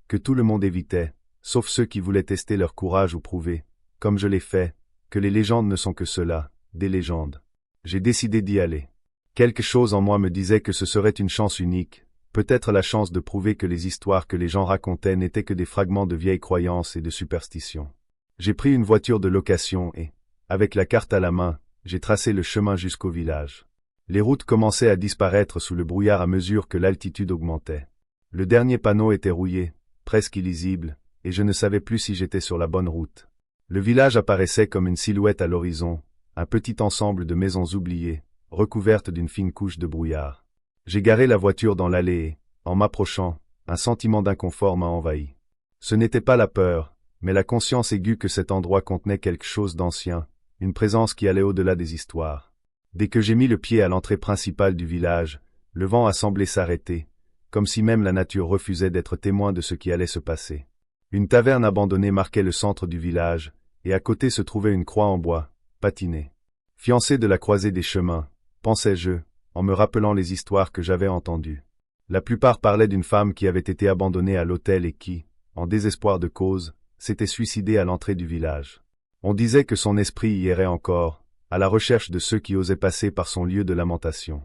que tout le monde évitait, sauf ceux qui voulaient tester leur courage ou prouver, comme je l'ai fait, que les légendes ne sont que cela, des légendes. J'ai décidé d'y aller. Quelque chose en moi me disait que ce serait une chance unique, peut-être la chance de prouver que les histoires que les gens racontaient n'étaient que des fragments de vieilles croyances et de superstitions. J'ai pris une voiture de location et, avec la carte à la main, j'ai tracé le chemin jusqu'au village. Les routes commençaient à disparaître sous le brouillard à mesure que l'altitude augmentait. Le dernier panneau était rouillé, presque illisible, et je ne savais plus si j'étais sur la bonne route. Le village apparaissait comme une silhouette à l'horizon, un petit ensemble de maisons oubliées, recouvertes d'une fine couche de brouillard. J'ai garé la voiture dans l'allée et, en m'approchant, un sentiment d'inconfort m'a envahi. Ce n'était pas la peur, mais la conscience aiguë que cet endroit contenait quelque chose d'ancien, une présence qui allait au-delà des histoires. Dès que j'ai mis le pied à l'entrée principale du village, le vent a semblé s'arrêter, comme si même la nature refusait d'être témoin de ce qui allait se passer. Une taverne abandonnée marquait le centre du village, et à côté se trouvait une croix en bois, patinée. Fiancée de la croisée des chemins, pensais-je, en me rappelant les histoires que j'avais entendues. La plupart parlaient d'une femme qui avait été abandonnée à l'hôtel et qui, en désespoir de cause, s'était suicidée à l'entrée du village. On disait que son esprit y errait encore, à la recherche de ceux qui osaient passer par son lieu de lamentation.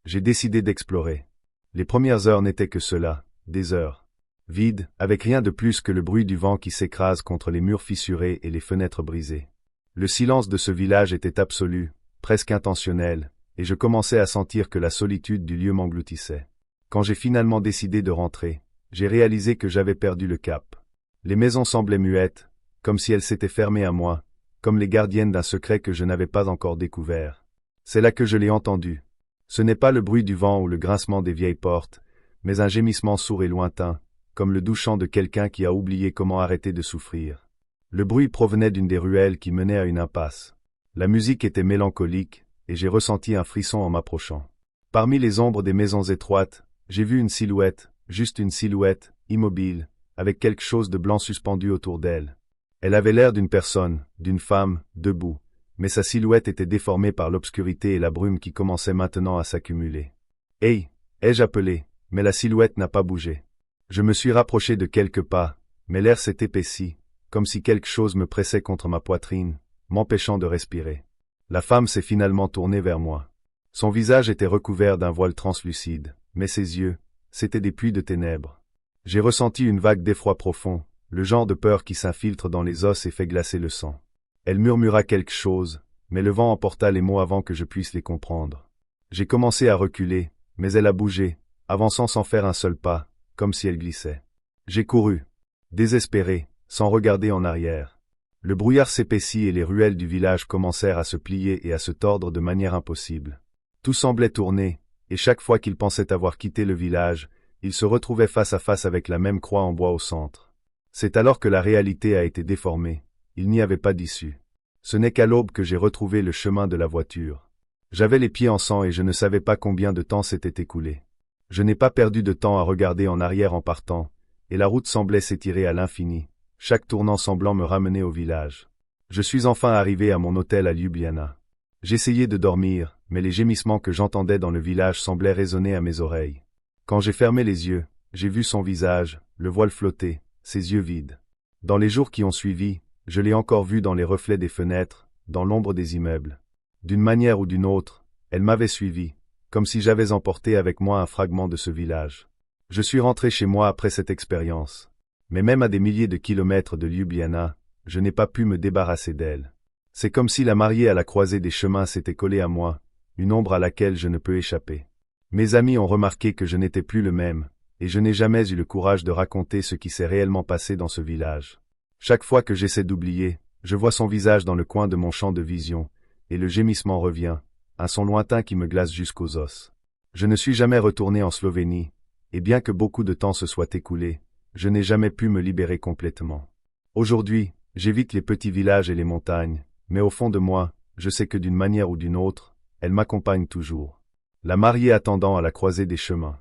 J'ai décidé d'explorer. Les premières heures n'étaient que cela, des heures vides, avec rien de plus que le bruit du vent qui s'écrase contre les murs fissurés et les fenêtres brisées. Le silence de ce village était absolu, presque intentionnel, et je commençais à sentir que la solitude du lieu m'engloutissait. Quand j'ai finalement décidé de rentrer, j'ai réalisé que j'avais perdu le cap. Les maisons semblaient muettes, comme si elles s'étaient fermées à moi, comme les gardiennes d'un secret que je n'avais pas encore découvert. C'est là que je l'ai entendu. Ce n'est pas le bruit du vent ou le grincement des vieilles portes, mais un gémissement sourd et lointain, comme le doux chant de quelqu'un qui a oublié comment arrêter de souffrir. Le bruit provenait d'une des ruelles qui menait à une impasse. La musique était mélancolique, et j'ai ressenti un frisson en m'approchant. Parmi les ombres des maisons étroites, j'ai vu une silhouette, juste une silhouette, immobile, avec quelque chose de blanc suspendu autour d'elle. Elle avait l'air d'une personne, d'une femme, debout, mais sa silhouette était déformée par l'obscurité et la brume qui commençaient maintenant à s'accumuler. « Hey !» ai-je appelé, mais la silhouette n'a pas bougé. Je me suis rapproché de quelques pas, mais l'air s'est épaissi, comme si quelque chose me pressait contre ma poitrine, m'empêchant de respirer. La femme s'est finalement tournée vers moi. Son visage était recouvert d'un voile translucide, mais ses yeux, c'étaient des puits de ténèbres. J'ai ressenti une vague d'effroi profond, le genre de peur qui s'infiltre dans les os et fait glacer le sang. Elle murmura quelque chose, mais le vent emporta les mots avant que je puisse les comprendre. J'ai commencé à reculer, mais elle a bougé, avançant sans faire un seul pas, comme si elle glissait. J'ai couru, désespéré, sans regarder en arrière. Le brouillard s'épaissit et les ruelles du village commencèrent à se plier et à se tordre de manière impossible. Tout semblait tourner, et chaque fois qu'il pensait avoir quitté le village, il se retrouvait face à face avec la même croix en bois au centre. C'est alors que la réalité a été déformée. Il n'y avait pas d'issue. Ce n'est qu'à l'aube que j'ai retrouvé le chemin de la voiture. J'avais les pieds en sang et je ne savais pas combien de temps s'était écoulé. Je n'ai pas perdu de temps à regarder en arrière en partant, et la route semblait s'étirer à l'infini, chaque tournant semblant me ramener au village. Je suis enfin arrivé à mon hôtel à Ljubljana. J'essayais de dormir, mais les gémissements que j'entendais dans le village semblaient résonner à mes oreilles. Quand j'ai fermé les yeux, j'ai vu son visage, le voile flotter, ses yeux vides. Dans les jours qui ont suivi, je l'ai encore vue dans les reflets des fenêtres, dans l'ombre des immeubles. D'une manière ou d'une autre, elle m'avait suivi, comme si j'avais emporté avec moi un fragment de ce village. Je suis rentré chez moi après cette expérience. Mais même à des milliers de kilomètres de Ljubljana, je n'ai pas pu me débarrasser d'elle. C'est comme si la mariée à la croisée des chemins s'était collée à moi, une ombre à laquelle je ne peux échapper. Mes amis ont remarqué que je n'étais plus le même, et je n'ai jamais eu le courage de raconter ce qui s'est réellement passé dans ce village. Chaque fois que j'essaie d'oublier, je vois son visage dans le coin de mon champ de vision, et le gémissement revient, un son lointain qui me glace jusqu'aux os. Je ne suis jamais retourné en Slovénie, et bien que beaucoup de temps se soit écoulé, je n'ai jamais pu me libérer complètement. Aujourd'hui, j'évite les petits villages et les montagnes, mais au fond de moi, je sais que d'une manière ou d'une autre, elle m'accompagne toujours. La mariée attendant à la croisée des chemins.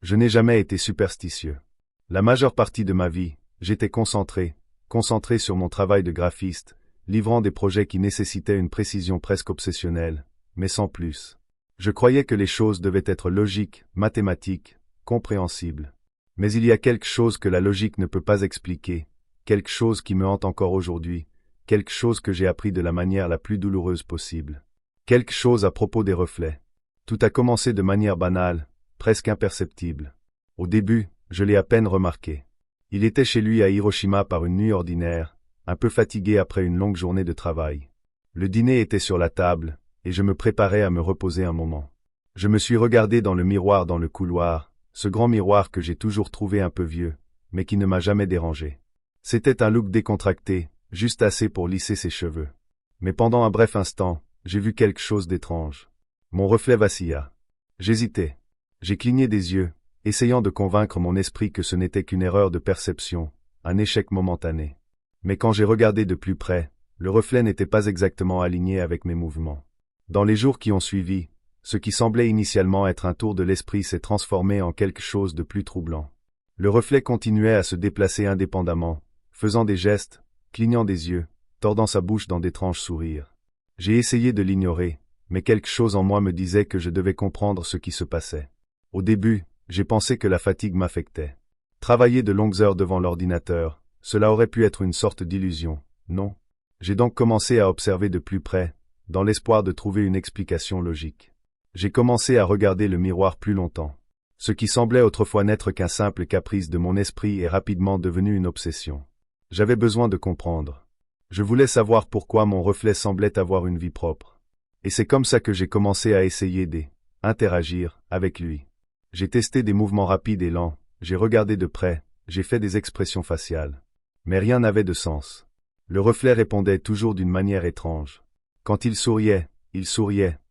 Je n'ai jamais été superstitieux. La majeure partie de ma vie, j'étais concentré sur mon travail de graphiste, livrant des projets qui nécessitaient une précision presque obsessionnelle, mais sans plus. Je croyais que les choses devaient être logiques, mathématiques, compréhensibles. Mais il y a quelque chose que la logique ne peut pas expliquer, quelque chose qui me hante encore aujourd'hui, quelque chose que j'ai appris de la manière la plus douloureuse possible. Quelque chose à propos des reflets. Tout a commencé de manière banale, presque imperceptible. Au début, je l'ai à peine remarqué. Il était chez lui à Hiroshima par une nuit ordinaire, un peu fatigué après une longue journée de travail. Le dîner était sur la table, et je me préparais à me reposer un moment. Je me suis regardé dans le miroir dans le couloir, ce grand miroir que j'ai toujours trouvé un peu vieux, mais qui ne m'a jamais dérangé. C'était un look décontracté, juste assez pour lisser ses cheveux. Mais pendant un bref instant, j'ai vu quelque chose d'étrange. Mon reflet vacilla. J'hésitais. J'ai cligné des yeux, essayant de convaincre mon esprit que ce n'était qu'une erreur de perception, un échec momentané. Mais quand j'ai regardé de plus près, le reflet n'était pas exactement aligné avec mes mouvements. Dans les jours qui ont suivi, ce qui semblait initialement être un tour de l'esprit s'est transformé en quelque chose de plus troublant. Le reflet continuait à se déplacer indépendamment, faisant des gestes, clignant des yeux, tordant sa bouche dans d'étranges sourires. J'ai essayé de l'ignorer, mais quelque chose en moi me disait que je devais comprendre ce qui se passait. Au début, j'ai pensé que la fatigue m'affectait. Travailler de longues heures devant l'ordinateur, cela aurait pu être une sorte d'illusion, non? J'ai donc commencé à observer de plus près, dans l'espoir de trouver une explication logique. J'ai commencé à regarder le miroir plus longtemps. Ce qui semblait autrefois n'être qu'un simple caprice de mon esprit est rapidement devenu une obsession. J'avais besoin de comprendre. Je voulais savoir pourquoi mon reflet semblait avoir une vie propre. Et c'est comme ça que j'ai commencé à essayer d'interagir avec lui. J'ai testé des mouvements rapides et lents, j'ai regardé de près, j'ai fait des expressions faciales. Mais rien n'avait de sens. Le reflet répondait toujours d'une manière étrange. Quand il souriait,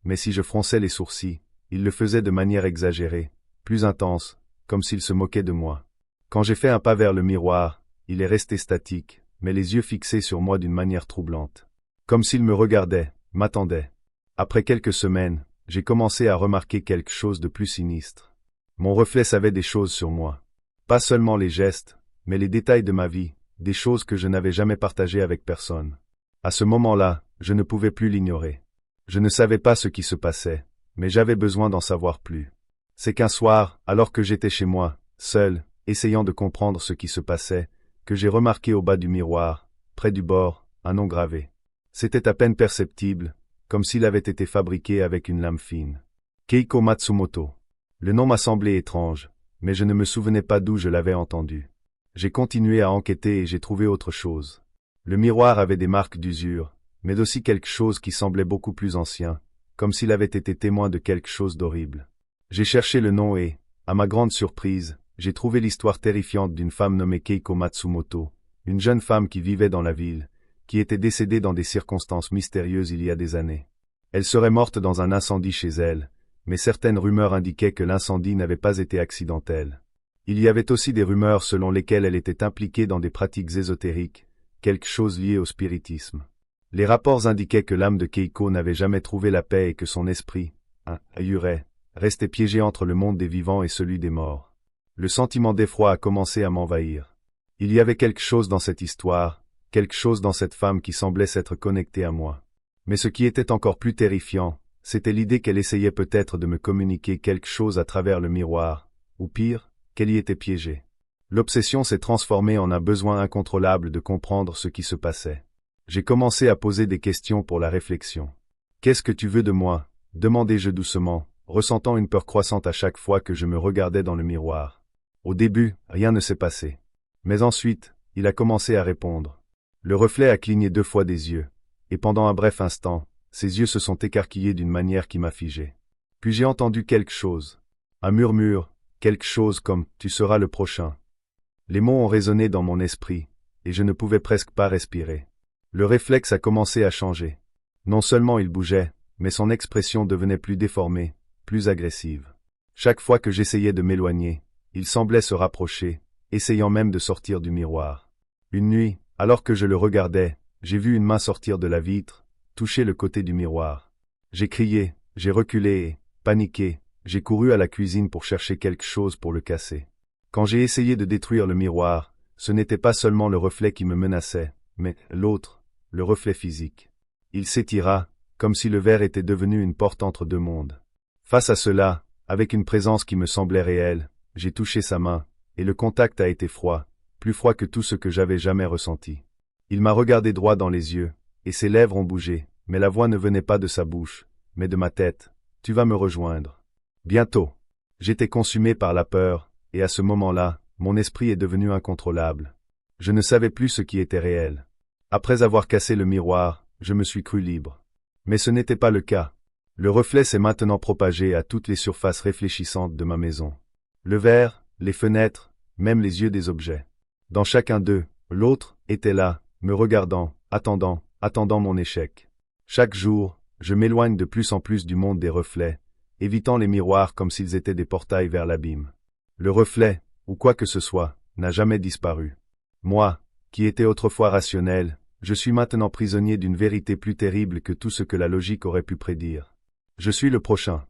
mais si je fronçais les sourcils, il le faisait de manière exagérée, plus intense, comme s'il se moquait de moi. Quand j'ai fait un pas vers le miroir, il est resté statique, mais les yeux fixés sur moi d'une manière troublante. Comme s'il me regardait, m'attendait. Après quelques semaines, j'ai commencé à remarquer quelque chose de plus sinistre. Mon reflet savait des choses sur moi. Pas seulement les gestes, mais les détails de ma vie, des choses que je n'avais jamais partagées avec personne. À ce moment-là, je ne pouvais plus l'ignorer. Je ne savais pas ce qui se passait, mais j'avais besoin d'en savoir plus. C'est qu'un soir, alors que j'étais chez moi, seul, essayant de comprendre ce qui se passait, que j'ai remarqué au bas du miroir, près du bord, un nom gravé. C'était à peine perceptible, comme s'il avait été fabriqué avec une lame fine. Keiko Matsumoto. Le nom m'a semblé étrange, mais je ne me souvenais pas d'où je l'avais entendu. J'ai continué à enquêter et j'ai trouvé autre chose. Le miroir avait des marques d'usure, mais aussi quelque chose qui semblait beaucoup plus ancien, comme s'il avait été témoin de quelque chose d'horrible. J'ai cherché le nom et, à ma grande surprise, j'ai trouvé l'histoire terrifiante d'une femme nommée Keiko Matsumoto, une jeune femme qui vivait dans la ville, qui était décédée dans des circonstances mystérieuses il y a des années. Elle serait morte dans un incendie chez elle, mais certaines rumeurs indiquaient que l'incendie n'avait pas été accidentel. Il y avait aussi des rumeurs selon lesquelles elle était impliquée dans des pratiques ésotériques, quelque chose lié au spiritisme. Les rapports indiquaient que l'âme de Keiko n'avait jamais trouvé la paix et que son esprit, ahuret, restait piégé entre le monde des vivants et celui des morts. Le sentiment d'effroi a commencé à m'envahir. Il y avait quelque chose dans cette histoire, quelque chose dans cette femme qui semblait s'être connectée à moi. Mais ce qui était encore plus terrifiant, c'était l'idée qu'elle essayait peut-être de me communiquer quelque chose à travers le miroir, ou pire, qu'elle y était piégée. L'obsession s'est transformée en un besoin incontrôlable de comprendre ce qui se passait. J'ai commencé à poser des questions pour la réflexion. « Qu'est-ce que tu veux de moi ?» demandai-je doucement, ressentant une peur croissante à chaque fois que je me regardais dans le miroir. Au début, rien ne s'est passé. Mais ensuite, il a commencé à répondre. Le reflet a cligné 2 fois des yeux, et pendant un bref instant, ses yeux se sont écarquillés d'une manière qui m'a figé. Puis j'ai entendu quelque chose. Un murmure, quelque chose comme « tu seras le prochain ». Les mots ont résonné dans mon esprit, et je ne pouvais presque pas respirer. Le réflexe a commencé à changer. Non seulement il bougeait, mais son expression devenait plus déformée, plus agressive. Chaque fois que j'essayais de m'éloigner, il semblait se rapprocher, essayant même de sortir du miroir. Une nuit, alors que je le regardais, j'ai vu une main sortir de la vitre, toucher le côté du miroir. J'ai crié, j'ai reculé et, paniqué, j'ai couru à la cuisine pour chercher quelque chose pour le casser. Quand j'ai essayé de détruire le miroir, ce n'était pas seulement le reflet qui me menaçait, mais l'autre, le reflet physique. Il s'étira, comme si le verre était devenu une porte entre deux mondes. Face à cela, avec une présence qui me semblait réelle, j'ai touché sa main, et le contact a été froid, plus froid que tout ce que j'avais jamais ressenti. Il m'a regardé droit dans les yeux, et ses lèvres ont bougé, mais la voix ne venait pas de sa bouche, mais de ma tête. Tu vas me rejoindre. Bientôt. J'étais consumé par la peur, et à ce moment-là, mon esprit est devenu incontrôlable. Je ne savais plus ce qui était réel. Après avoir cassé le miroir, je me suis cru libre. Mais ce n'était pas le cas. Le reflet s'est maintenant propagé à toutes les surfaces réfléchissantes de ma maison. Le verre, les fenêtres, même les yeux des objets. Dans chacun d'eux, l'autre était là, me regardant, attendant mon échec. Chaque jour, je m'éloigne de plus en plus du monde des reflets, évitant les miroirs comme s'ils étaient des portails vers l'abîme. Le reflet, ou quoi que ce soit, n'a jamais disparu. Moi, qui étais autrefois rationnel, je suis maintenant prisonnier d'une vérité plus terrible que tout ce que la logique aurait pu prédire. Je suis le prochain.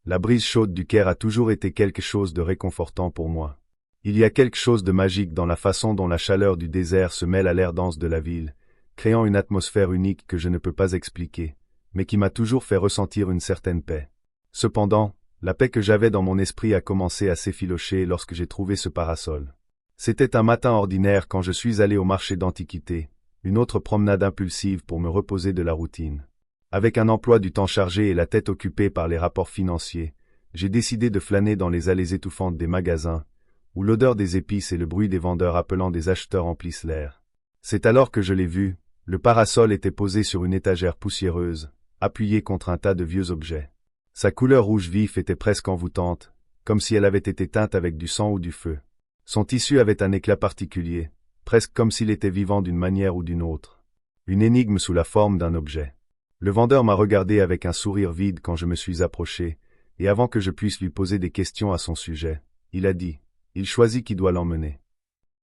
La brise chaude du Caire a toujours été quelque chose de réconfortant pour moi. Il y a quelque chose de magique dans la façon dont la chaleur du désert se mêle à l'air dense de la ville, créant une atmosphère unique que je ne peux pas expliquer, mais qui m'a toujours fait ressentir une certaine paix. Cependant, la paix que j'avais dans mon esprit a commencé à s'effilocher lorsque j'ai trouvé ce parasol. C'était un matin ordinaire quand je suis allé au marché d'antiquités, une autre promenade impulsive pour me reposer de la routine. Avec un emploi du temps chargé et la tête occupée par les rapports financiers, j'ai décidé de flâner dans les allées étouffantes des magasins, où l'odeur des épices et le bruit des vendeurs appelant des acheteurs emplissent l'air. C'est alors que je l'ai vu, le parasol était posé sur une étagère poussiéreuse, appuyé contre un tas de vieux objets. Sa couleur rouge vif était presque envoûtante, comme si elle avait été teinte avec du sang ou du feu. Son tissu avait un éclat particulier, presque comme s'il était vivant d'une manière ou d'une autre. Une énigme sous la forme d'un objet. Le vendeur m'a regardé avec un sourire vide quand je me suis approché, et avant que je puisse lui poser des questions à son sujet, il a dit « Il choisit qui doit l'emmener ».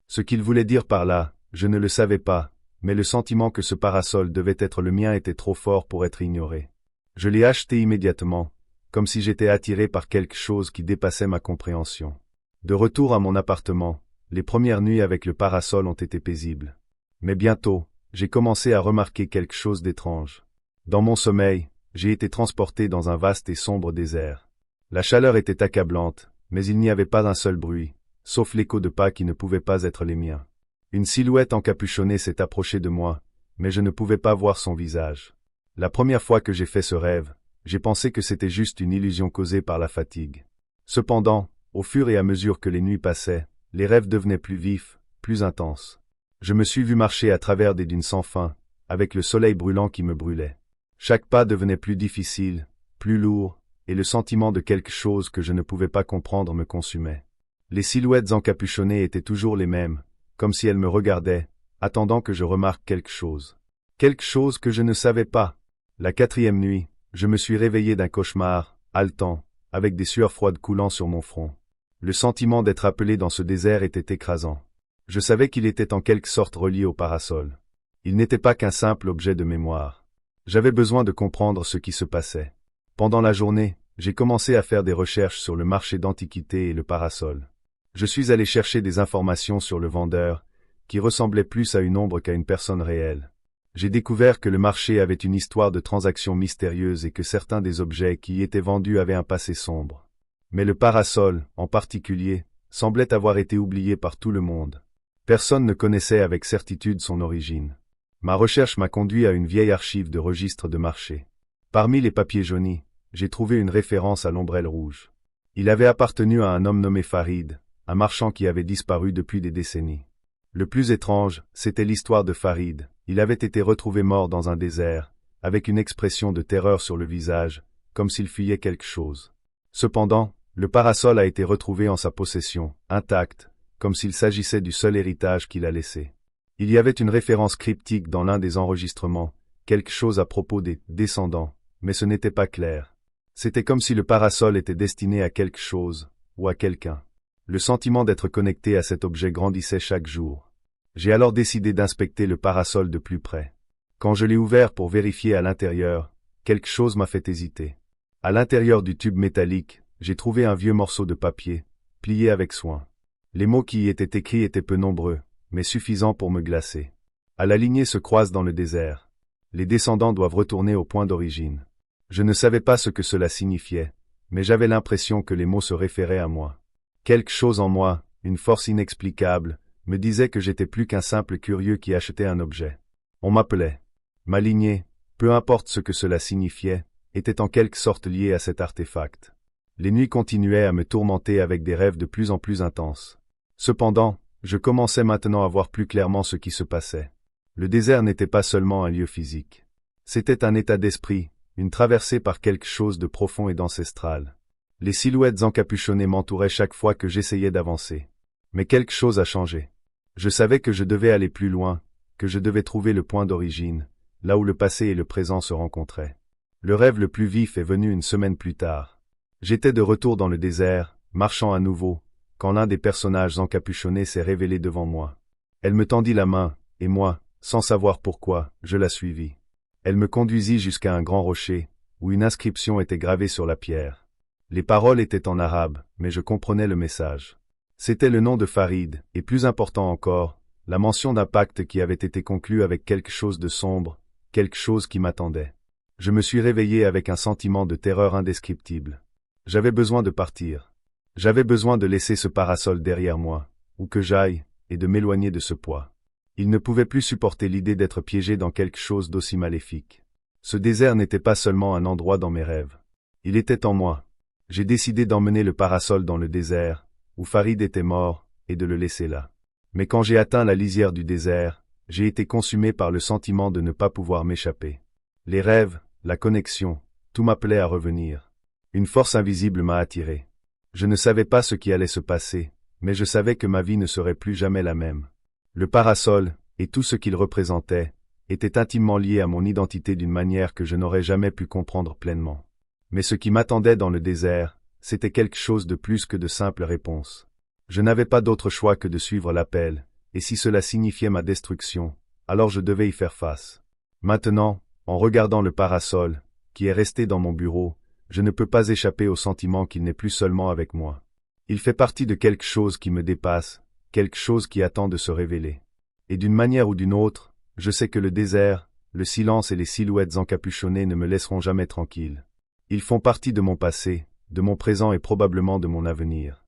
Ce qu'il voulait dire par là, je ne le savais pas, mais le sentiment que ce parasol devait être le mien était trop fort pour être ignoré. Je l'ai acheté immédiatement, comme si j'étais attiré par quelque chose qui dépassait ma compréhension. De retour à mon appartement, les premières nuits avec le parasol ont été paisibles. Mais bientôt, j'ai commencé à remarquer quelque chose d'étrange. Dans mon sommeil, j'ai été transporté dans un vaste et sombre désert. La chaleur était accablante, mais il n'y avait pas un seul bruit, sauf l'écho de pas qui ne pouvaient pas être les miens. Une silhouette encapuchonnée s'est approchée de moi, mais je ne pouvais pas voir son visage. La première fois que j'ai fait ce rêve, j'ai pensé que c'était juste une illusion causée par la fatigue. Cependant, au fur et à mesure que les nuits passaient, les rêves devenaient plus vifs, plus intenses. Je me suis vu marcher à travers des dunes sans fin, avec le soleil brûlant qui me brûlait. Chaque pas devenait plus difficile, plus lourd, et le sentiment de quelque chose que je ne pouvais pas comprendre me consumait. Les silhouettes encapuchonnées étaient toujours les mêmes, comme si elles me regardaient, attendant que je remarque quelque chose. Quelque chose que je ne savais pas. La 4e nuit, je me suis réveillé d'un cauchemar, haletant, avec des sueurs froides coulant sur mon front. Le sentiment d'être appelé dans ce désert était écrasant. Je savais qu'il était en quelque sorte relié au parasol. Il n'était pas qu'un simple objet de mémoire. J'avais besoin de comprendre ce qui se passait. Pendant la journée, j'ai commencé à faire des recherches sur le marché d'antiquités et le parasol. Je suis allé chercher des informations sur le vendeur, qui ressemblait plus à une ombre qu'à une personne réelle. J'ai découvert que le marché avait une histoire de transactions mystérieuses et que certains des objets qui y étaient vendus avaient un passé sombre. Mais le parasol, en particulier, semblait avoir été oublié par tout le monde. Personne ne connaissait avec certitude son origine. Ma recherche m'a conduit à une vieille archive de registre de marché. Parmi les papiers jaunis, j'ai trouvé une référence à l'ombrelle rouge. Il avait appartenu à un homme nommé Farid, un marchand qui avait disparu depuis des décennies. Le plus étrange, c'était l'histoire de Farid. Il avait été retrouvé mort dans un désert, avec une expression de terreur sur le visage, comme s'il fuyait quelque chose. Cependant, le parasol a été retrouvé en sa possession, intact, comme s'il s'agissait du seul héritage qu'il a laissé. Il y avait une référence cryptique dans l'un des enregistrements, quelque chose à propos des descendants, mais ce n'était pas clair. C'était comme si le parasol était destiné à quelque chose, ou à quelqu'un. Le sentiment d'être connecté à cet objet grandissait chaque jour. J'ai alors décidé d'inspecter le parasol de plus près. Quand je l'ai ouvert pour vérifier à l'intérieur, quelque chose m'a fait hésiter. À l'intérieur du tube métallique, j'ai trouvé un vieux morceau de papier, plié avec soin. Les mots qui y étaient écrits étaient peu nombreux, mais suffisants pour me glacer. À la lignée se croise dans le désert. Les descendants doivent retourner au point d'origine. Je ne savais pas ce que cela signifiait, mais j'avais l'impression que les mots se référaient à moi. Quelque chose en moi, une force inexplicable, me disait que j'étais plus qu'un simple curieux qui achetait un objet. On m'appelait. Ma lignée, peu importe ce que cela signifiait, était en quelque sorte liée à cet artefact. Les nuits continuaient à me tourmenter avec des rêves de plus en plus intenses. Cependant, je commençais maintenant à voir plus clairement ce qui se passait. Le désert n'était pas seulement un lieu physique. C'était un état d'esprit, une traversée par quelque chose de profond et d'ancestral. Les silhouettes encapuchonnées m'entouraient chaque fois que j'essayais d'avancer. Mais quelque chose a changé. Je savais que je devais aller plus loin, que je devais trouver le point d'origine, là où le passé et le présent se rencontraient. Le rêve le plus vif est venu une semaine plus tard. J'étais de retour dans le désert, marchant à nouveau, quand l'un des personnages encapuchonnés s'est révélé devant moi. Elle me tendit la main, et moi, sans savoir pourquoi, je la suivis. Elle me conduisit jusqu'à un grand rocher, où une inscription était gravée sur la pierre. Les paroles étaient en arabe, mais je comprenais le message. C'était le nom de Farid, et plus important encore, la mention d'un pacte qui avait été conclu avec quelque chose de sombre, quelque chose qui m'attendait. Je me suis réveillé avec un sentiment de terreur indescriptible. J'avais besoin de partir. J'avais besoin de laisser ce parasol derrière moi, où que j'aille, et de m'éloigner de ce poids. Il ne pouvait plus supporter l'idée d'être piégé dans quelque chose d'aussi maléfique. Ce désert n'était pas seulement un endroit dans mes rêves. Il était en moi. J'ai décidé d'emmener le parasol dans le désert, où Farid était mort, et de le laisser là. Mais quand j'ai atteint la lisière du désert, j'ai été consumé par le sentiment de ne pas pouvoir m'échapper. Les rêves, la connexion, tout m'appelait à revenir. Une force invisible m'a attiré. Je ne savais pas ce qui allait se passer, mais je savais que ma vie ne serait plus jamais la même. Le parasol, et tout ce qu'il représentait, étaient intimement liés à mon identité d'une manière que je n'aurais jamais pu comprendre pleinement. Mais ce qui m'attendait dans le désert, c'était quelque chose de plus que de simples réponses. Je n'avais pas d'autre choix que de suivre l'appel, et si cela signifiait ma destruction, alors je devais y faire face. Maintenant, en regardant le parasol, qui est resté dans mon bureau, je ne peux pas échapper au sentiment qu'il n'est plus seulement avec moi. Il fait partie de quelque chose qui me dépasse, quelque chose qui attend de se révéler. Et d'une manière ou d'une autre, je sais que le désert, le silence et les silhouettes encapuchonnées ne me laisseront jamais tranquille. Ils font partie de mon passé, de mon présent et probablement de mon avenir.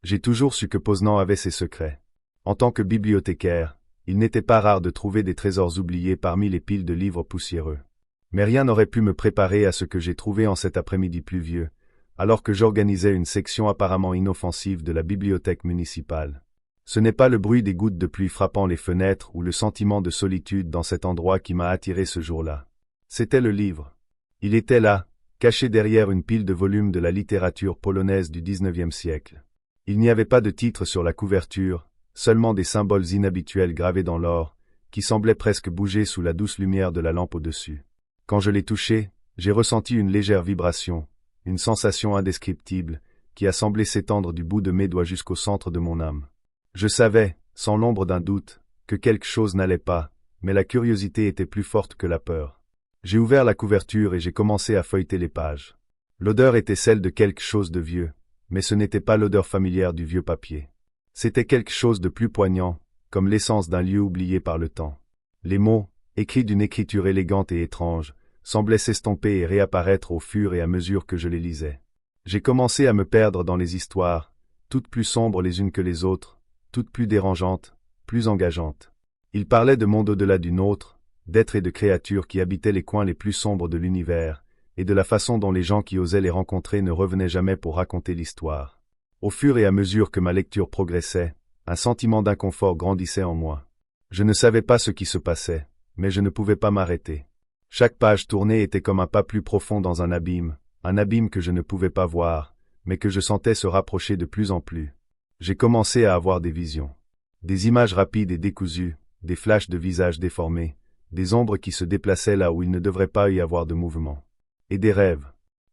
J'ai toujours su que Poznan avait ses secrets. En tant que bibliothécaire, il n'était pas rare de trouver des trésors oubliés parmi les piles de livres poussiéreux. Mais rien n'aurait pu me préparer à ce que j'ai trouvé en cet après-midi pluvieux, alors que j'organisais une section apparemment inoffensive de la bibliothèque municipale. Ce n'est pas le bruit des gouttes de pluie frappant les fenêtres ou le sentiment de solitude dans cet endroit qui m'a attiré ce jour-là. C'était le livre. Il était là, caché derrière une pile de volumes de la littérature polonaise du XIXe siècle. Il n'y avait pas de titre sur la couverture, seulement des symboles inhabituels gravés dans l'or, qui semblaient presque bouger sous la douce lumière de la lampe au-dessus. Quand je l'ai touché, j'ai ressenti une légère vibration, une sensation indescriptible, qui a semblé s'étendre du bout de mes doigts jusqu'au centre de mon âme. Je savais, sans l'ombre d'un doute, que quelque chose n'allait pas, mais la curiosité était plus forte que la peur. J'ai ouvert la couverture et j'ai commencé à feuilleter les pages. L'odeur était celle de quelque chose de vieux, mais ce n'était pas l'odeur familière du vieux papier. C'était quelque chose de plus poignant, comme l'essence d'un lieu oublié par le temps. Les mots, écrits d'une écriture élégante et étrange, semblaient s'estomper et réapparaître au fur et à mesure que je les lisais. J'ai commencé à me perdre dans les histoires, toutes plus sombres les unes que les autres, toutes plus dérangeantes, plus engageantes. Ils parlaient de mondes au-delà du nôtre, d'êtres et de créatures qui habitaient les coins les plus sombres de l'univers, et de la façon dont les gens qui osaient les rencontrer ne revenaient jamais pour raconter l'histoire. Au fur et à mesure que ma lecture progressait, un sentiment d'inconfort grandissait en moi. Je ne savais pas ce qui se passait, mais je ne pouvais pas m'arrêter. Chaque page tournée était comme un pas plus profond dans un abîme que je ne pouvais pas voir, mais que je sentais se rapprocher de plus en plus. J'ai commencé à avoir des visions. Des images rapides et décousues, des flashs de visages déformés, des ombres qui se déplaçaient là où il ne devrait pas y avoir de mouvement. Et des rêves.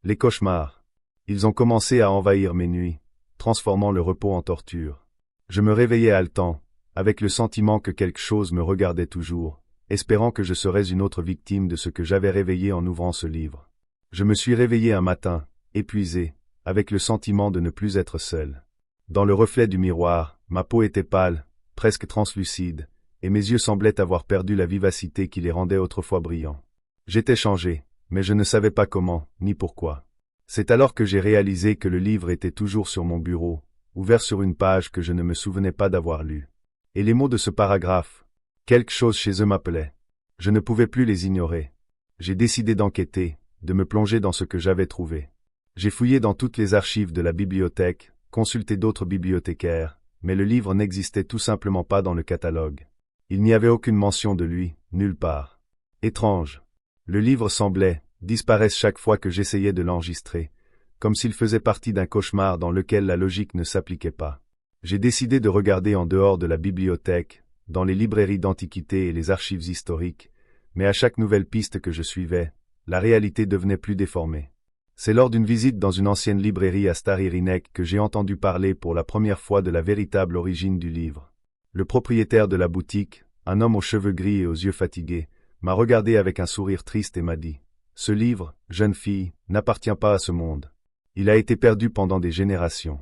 Les cauchemars. Ils ont commencé à envahir mes nuits, transformant le repos en torture. Je me réveillais haletant, avec le sentiment que quelque chose me regardait toujours, espérant que je serais une autre victime de ce que j'avais réveillé en ouvrant ce livre. Je me suis réveillé un matin, épuisé, avec le sentiment de ne plus être seul. Dans le reflet du miroir, ma peau était pâle, presque translucide, et mes yeux semblaient avoir perdu la vivacité qui les rendait autrefois brillants. J'étais changé, mais je ne savais pas comment, ni pourquoi. C'est alors que j'ai réalisé que le livre était toujours sur mon bureau, ouvert sur une page que je ne me souvenais pas d'avoir lue. Et les mots de ce paragraphe, quelque chose chez eux m'appelait. Je ne pouvais plus les ignorer. J'ai décidé d'enquêter, de me plonger dans ce que j'avais trouvé. J'ai fouillé dans toutes les archives de la bibliothèque, consulté d'autres bibliothécaires, mais le livre n'existait tout simplement pas dans le catalogue. Il n'y avait aucune mention de lui, nulle part. Étrange. Le livre semblait disparaître chaque fois que j'essayais de l'enregistrer, comme s'il faisait partie d'un cauchemar dans lequel la logique ne s'appliquait pas. J'ai décidé de regarder en dehors de la bibliothèque, dans les librairies d'antiquités et les archives historiques, mais à chaque nouvelle piste que je suivais, la réalité devenait plus déformée. C'est lors d'une visite dans une ancienne librairie à Stary-Rynek que j'ai entendu parler pour la première fois de la véritable origine du livre. Le propriétaire de la boutique, un homme aux cheveux gris et aux yeux fatigués, m'a regardé avec un sourire triste et m'a dit « Ce livre, jeune fille, n'appartient pas à ce monde. Il a été perdu pendant des générations.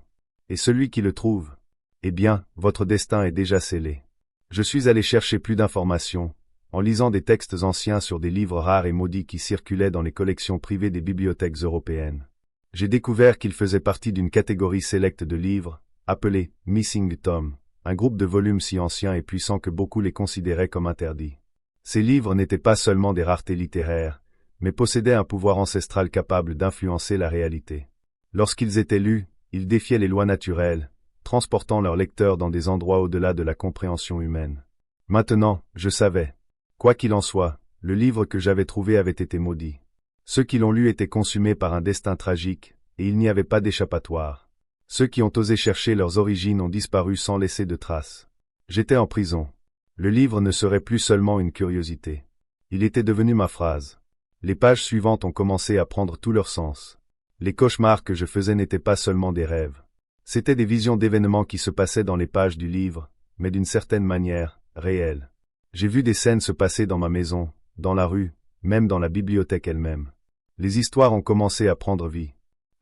Et celui qui le trouve, eh bien, votre destin est déjà scellé. » Je suis allé chercher plus d'informations, en lisant des textes anciens sur des livres rares et maudits qui circulaient dans les collections privées des bibliothèques européennes. J'ai découvert qu'ils faisaient partie d'une catégorie sélecte de livres, appelée « Missing Tom », un groupe de volumes si anciens et puissants que beaucoup les considéraient comme interdits. Ces livres n'étaient pas seulement des raretés littéraires, mais possédaient un pouvoir ancestral capable d'influencer la réalité. Lorsqu'ils étaient lus, ils défiaient les lois naturelles, transportant leurs lecteurs dans des endroits au-delà de la compréhension humaine. Maintenant, je savais. Quoi qu'il en soit, le livre que j'avais trouvé avait été maudit. Ceux qui l'ont lu étaient consumés par un destin tragique, et il n'y avait pas d'échappatoire. Ceux qui ont osé chercher leurs origines ont disparu sans laisser de traces. J'étais en prison. Le livre ne serait plus seulement une curiosité. Il était devenu ma phrase. Les pages suivantes ont commencé à prendre tout leur sens. Les cauchemars que je faisais n'étaient pas seulement des rêves. C'étaient des visions d'événements qui se passaient dans les pages du livre, mais d'une certaine manière, réelles. J'ai vu des scènes se passer dans ma maison, dans la rue, même dans la bibliothèque elle-même. Les histoires ont commencé à prendre vie.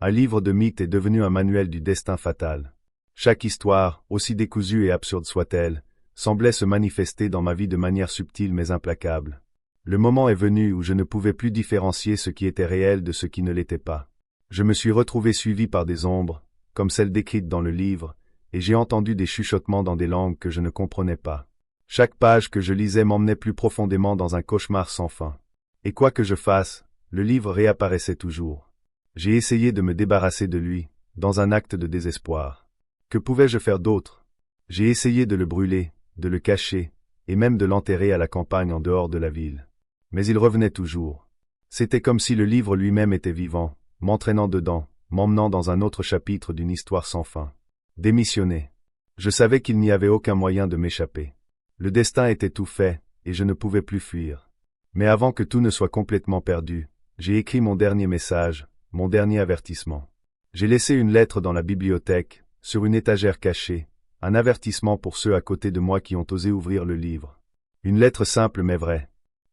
Un livre de mythes est devenu un manuel du destin fatal. Chaque histoire, aussi décousue et absurde soit-elle, semblait se manifester dans ma vie de manière subtile mais implacable. Le moment est venu où je ne pouvais plus différencier ce qui était réel de ce qui ne l'était pas. Je me suis retrouvé suivi par des ombres, comme celles décrites dans le livre, et j'ai entendu des chuchotements dans des langues que je ne comprenais pas. Chaque page que je lisais m'emmenait plus profondément dans un cauchemar sans fin. Et quoi que je fasse, le livre réapparaissait toujours. J'ai essayé de me débarrasser de lui, dans un acte de désespoir. Que pouvais-je faire d'autre? J'ai essayé de le brûler, de le cacher, et même de l'enterrer à la campagne en dehors de la ville. Mais il revenait toujours. C'était comme si le livre lui-même était vivant, m'entraînant dedans, m'emmenant dans un autre chapitre d'une histoire sans fin. Démissionner. Je savais qu'il n'y avait aucun moyen de m'échapper. Le destin était tout fait, et je ne pouvais plus fuir. Mais avant que tout ne soit complètement perdu, j'ai écrit mon dernier message, mon dernier avertissement. J'ai laissé une lettre dans la bibliothèque, sur une étagère cachée, un avertissement pour ceux à côté de moi qui ont osé ouvrir le livre. Une lettre simple mais vraie.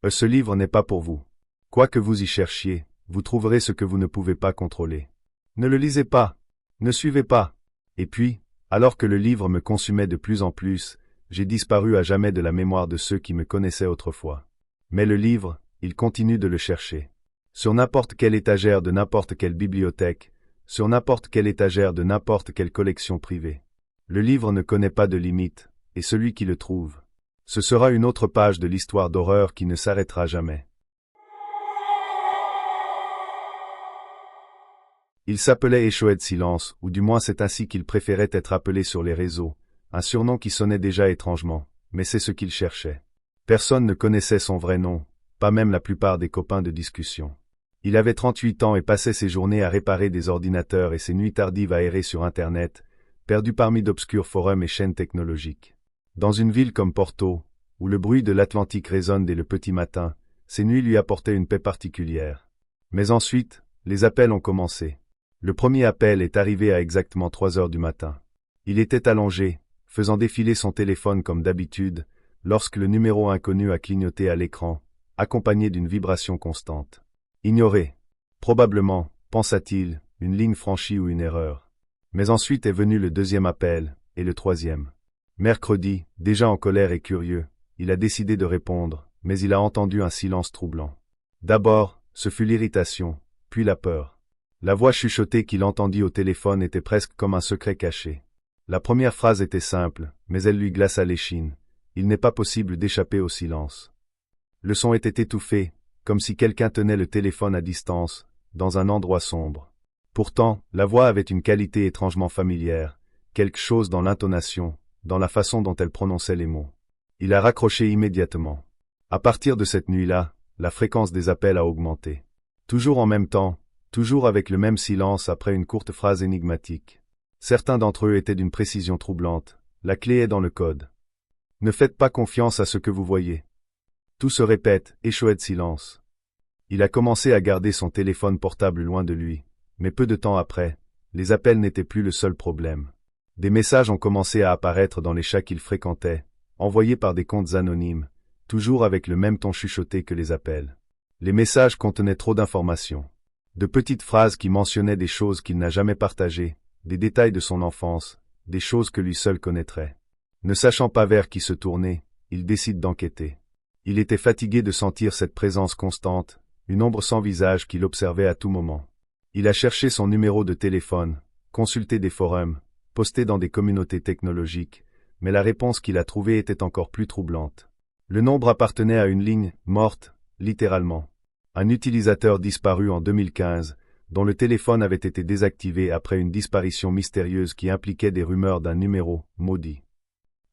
Ce livre n'est pas pour vous. Quoi que vous y cherchiez, vous trouverez ce que vous ne pouvez pas contrôler. Ne le lisez pas. Ne suivez pas. Et puis, alors que le livre me consumait de plus en plus, j'ai disparu à jamais de la mémoire de ceux qui me connaissaient autrefois. Mais le livre, il continue de le chercher. Sur n'importe quelle étagère de n'importe quelle bibliothèque, sur n'importe quelle étagère de n'importe quelle collection privée. Le livre ne connaît pas de limite, et celui qui le trouve, ce sera une autre page de l'histoire d'horreur qui ne s'arrêtera jamais. Il s'appelait Échoed Silence, ou du moins c'est ainsi qu'il préférait être appelé sur les réseaux, un surnom qui sonnait déjà étrangement, mais c'est ce qu'il cherchait. Personne ne connaissait son vrai nom, pas même la plupart des copains de discussion. Il avait 38 ans et passait ses journées à réparer des ordinateurs et ses nuits tardives à errer sur Internet, perdu parmi d'obscurs forums et chaînes technologiques. Dans une ville comme Porto, où le bruit de l'Atlantique résonne dès le petit matin, ces nuits lui apportaient une paix particulière. Mais ensuite, les appels ont commencé. Le premier appel est arrivé à exactement 3 heures du matin. Il était allongé, faisant défiler son téléphone comme d'habitude, lorsque le numéro inconnu a clignoté à l'écran, accompagné d'une vibration constante. Ignoré. Probablement, pensa-t-il, une ligne franchie ou une erreur. Mais ensuite est venu le deuxième appel, et le troisième. Mercredi, déjà en colère et curieux, il a décidé de répondre, mais il a entendu un silence troublant. D'abord, ce fut l'irritation, puis la peur. La voix chuchotée qu'il entendit au téléphone était presque comme un secret caché. La première phrase était simple, mais elle lui glaça l'échine. Il n'est pas possible d'échapper au silence. Le son était étouffé, comme si quelqu'un tenait le téléphone à distance, dans un endroit sombre. Pourtant, la voix avait une qualité étrangement familière, quelque chose dans l'intonation, dans la façon dont elle prononçait les mots. Il a raccroché immédiatement. À partir de cette nuit-là, la fréquence des appels a augmenté. Toujours en même temps, toujours avec le même silence après une courte phrase énigmatique. Certains d'entre eux étaient d'une précision troublante. La clé est dans le code. Ne faites pas confiance à ce que vous voyez. Tout se répète, échoué de silence. Il a commencé à garder son téléphone portable loin de lui, mais peu de temps après, les appels n'étaient plus le seul problème. Des messages ont commencé à apparaître dans les chats qu'il fréquentait, envoyés par des comptes anonymes, toujours avec le même ton chuchoté que les appels. Les messages contenaient trop d'informations. De petites phrases qui mentionnaient des choses qu'il n'a jamais partagées, des détails de son enfance, des choses que lui seul connaîtrait. Ne sachant pas vers qui se tourner, il décide d'enquêter. Il était fatigué de sentir cette présence constante, une ombre sans visage qui l'observait à tout moment. Il a cherché son numéro de téléphone, consulté des forums, posté dans des communautés technologiques, mais la réponse qu'il a trouvée était encore plus troublante. Le nombre appartenait à une ligne morte, littéralement. Un utilisateur disparu en 2015, dont le téléphone avait été désactivé après une disparition mystérieuse qui impliquait des rumeurs d'un numéro maudit.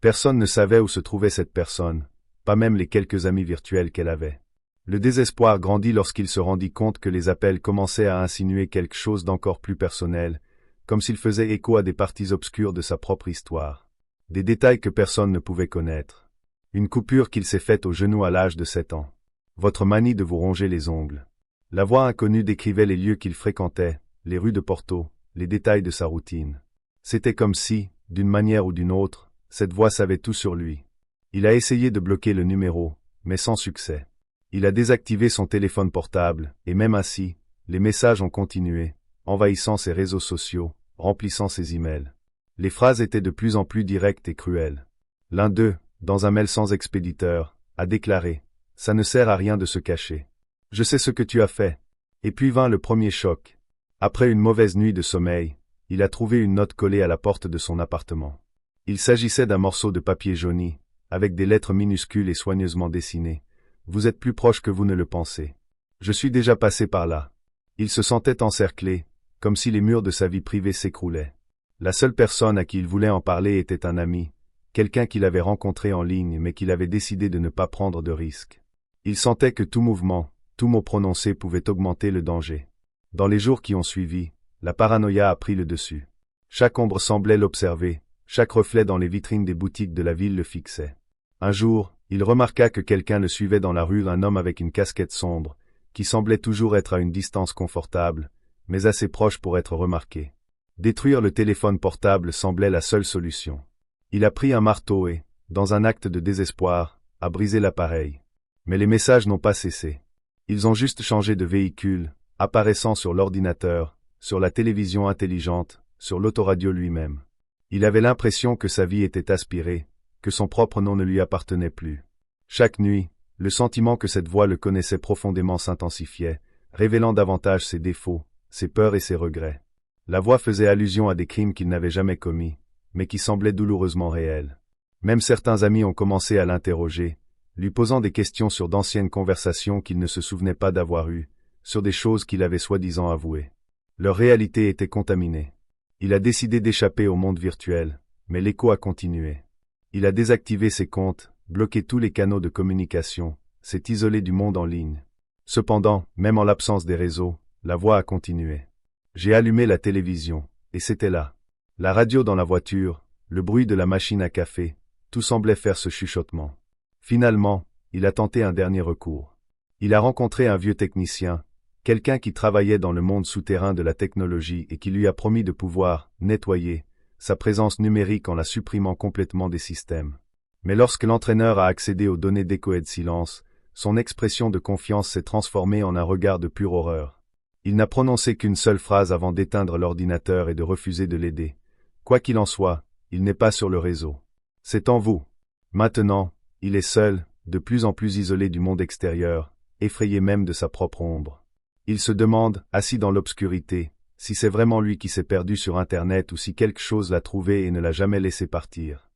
Personne ne savait où se trouvait cette personne, pas même les quelques amis virtuels qu'elle avait. Le désespoir grandit lorsqu'il se rendit compte que les appels commençaient à insinuer quelque chose d'encore plus personnel, comme s'ils faisaient écho à des parties obscures de sa propre histoire. Des détails que personne ne pouvait connaître. Une coupure qu'il s'est faite au genou à l'âge de 7 ans. Votre manie de vous ronger les ongles. La voix inconnue décrivait les lieux qu'il fréquentait, les rues de Porto, les détails de sa routine. C'était comme si, d'une manière ou d'une autre, cette voix savait tout sur lui. Il a essayé de bloquer le numéro, mais sans succès. Il a désactivé son téléphone portable, et même ainsi, les messages ont continué, envahissant ses réseaux sociaux, remplissant ses emails. Les phrases étaient de plus en plus directes et cruelles. L'un d'eux, dans un mail sans expéditeur, a déclaré « Ça ne sert à rien de se cacher. Je sais ce que tu as fait. » Et puis vint le premier choc. Après une mauvaise nuit de sommeil, il a trouvé une note collée à la porte de son appartement. Il s'agissait d'un morceau de papier jauni, avec des lettres minuscules et soigneusement dessinées. Vous êtes plus proche que vous ne le pensez. Je suis déjà passé par là. Il se sentait encerclé, comme si les murs de sa vie privée s'écroulaient. La seule personne à qui il voulait en parler était un ami, quelqu'un qu'il avait rencontré en ligne mais qu'il avait décidé de ne pas prendre de risques. Il sentait que tout mouvement, tout mot prononcé pouvait augmenter le danger. Dans les jours qui ont suivi, la paranoïa a pris le dessus. Chaque ombre semblait l'observer, chaque reflet dans les vitrines des boutiques de la ville le fixait. Un jour, il remarqua que quelqu'un le suivait dans la rue, un homme avec une casquette sombre, qui semblait toujours être à une distance confortable, mais assez proche pour être remarqué. Détruire le téléphone portable semblait la seule solution. Il a pris un marteau et, dans un acte de désespoir, a brisé l'appareil. Mais les messages n'ont pas cessé. Ils ont juste changé de véhicule, apparaissant sur l'ordinateur, sur la télévision intelligente, sur l'autoradio lui-même. Il avait l'impression que sa vie était aspirée, que son propre nom ne lui appartenait plus. Chaque nuit, le sentiment que cette voix le connaissait profondément s'intensifiait, révélant davantage ses défauts, ses peurs et ses regrets. La voix faisait allusion à des crimes qu'il n'avait jamais commis, mais qui semblaient douloureusement réels. Même certains amis ont commencé à l'interroger, lui posant des questions sur d'anciennes conversations qu'il ne se souvenait pas d'avoir eues, sur des choses qu'il avait soi-disant avouées. Leur réalité était contaminée. Il a décidé d'échapper au monde virtuel, mais l'écho a continué. Il a désactivé ses comptes, bloqué tous les canaux de communication, s'est isolé du monde en ligne. Cependant, même en l'absence des réseaux, la voix a continué. J'ai allumé la télévision, et c'était là. La radio dans la voiture, le bruit de la machine à café, tout semblait faire ce chuchotement. Finalement, il a tenté un dernier recours. Il a rencontré un vieux technicien, quelqu'un qui travaillait dans le monde souterrain de la technologie et qui lui a promis de pouvoir nettoyer sa présence numérique en la supprimant complètement des systèmes. Mais lorsque l'entraîneur a accédé aux données d'écho et de silence, son expression de confiance s'est transformée en un regard de pure horreur. Il n'a prononcé qu'une seule phrase avant d'éteindre l'ordinateur et de refuser de l'aider. Quoi qu'il en soit, il n'est pas sur le réseau. C'est en vous. Maintenant, il est seul, de plus en plus isolé du monde extérieur, effrayé même de sa propre ombre. Il se demande, assis dans l'obscurité, si c'est vraiment lui qui s'est perdu sur Internet ou si quelque chose l'a trouvé et ne l'a jamais laissé partir.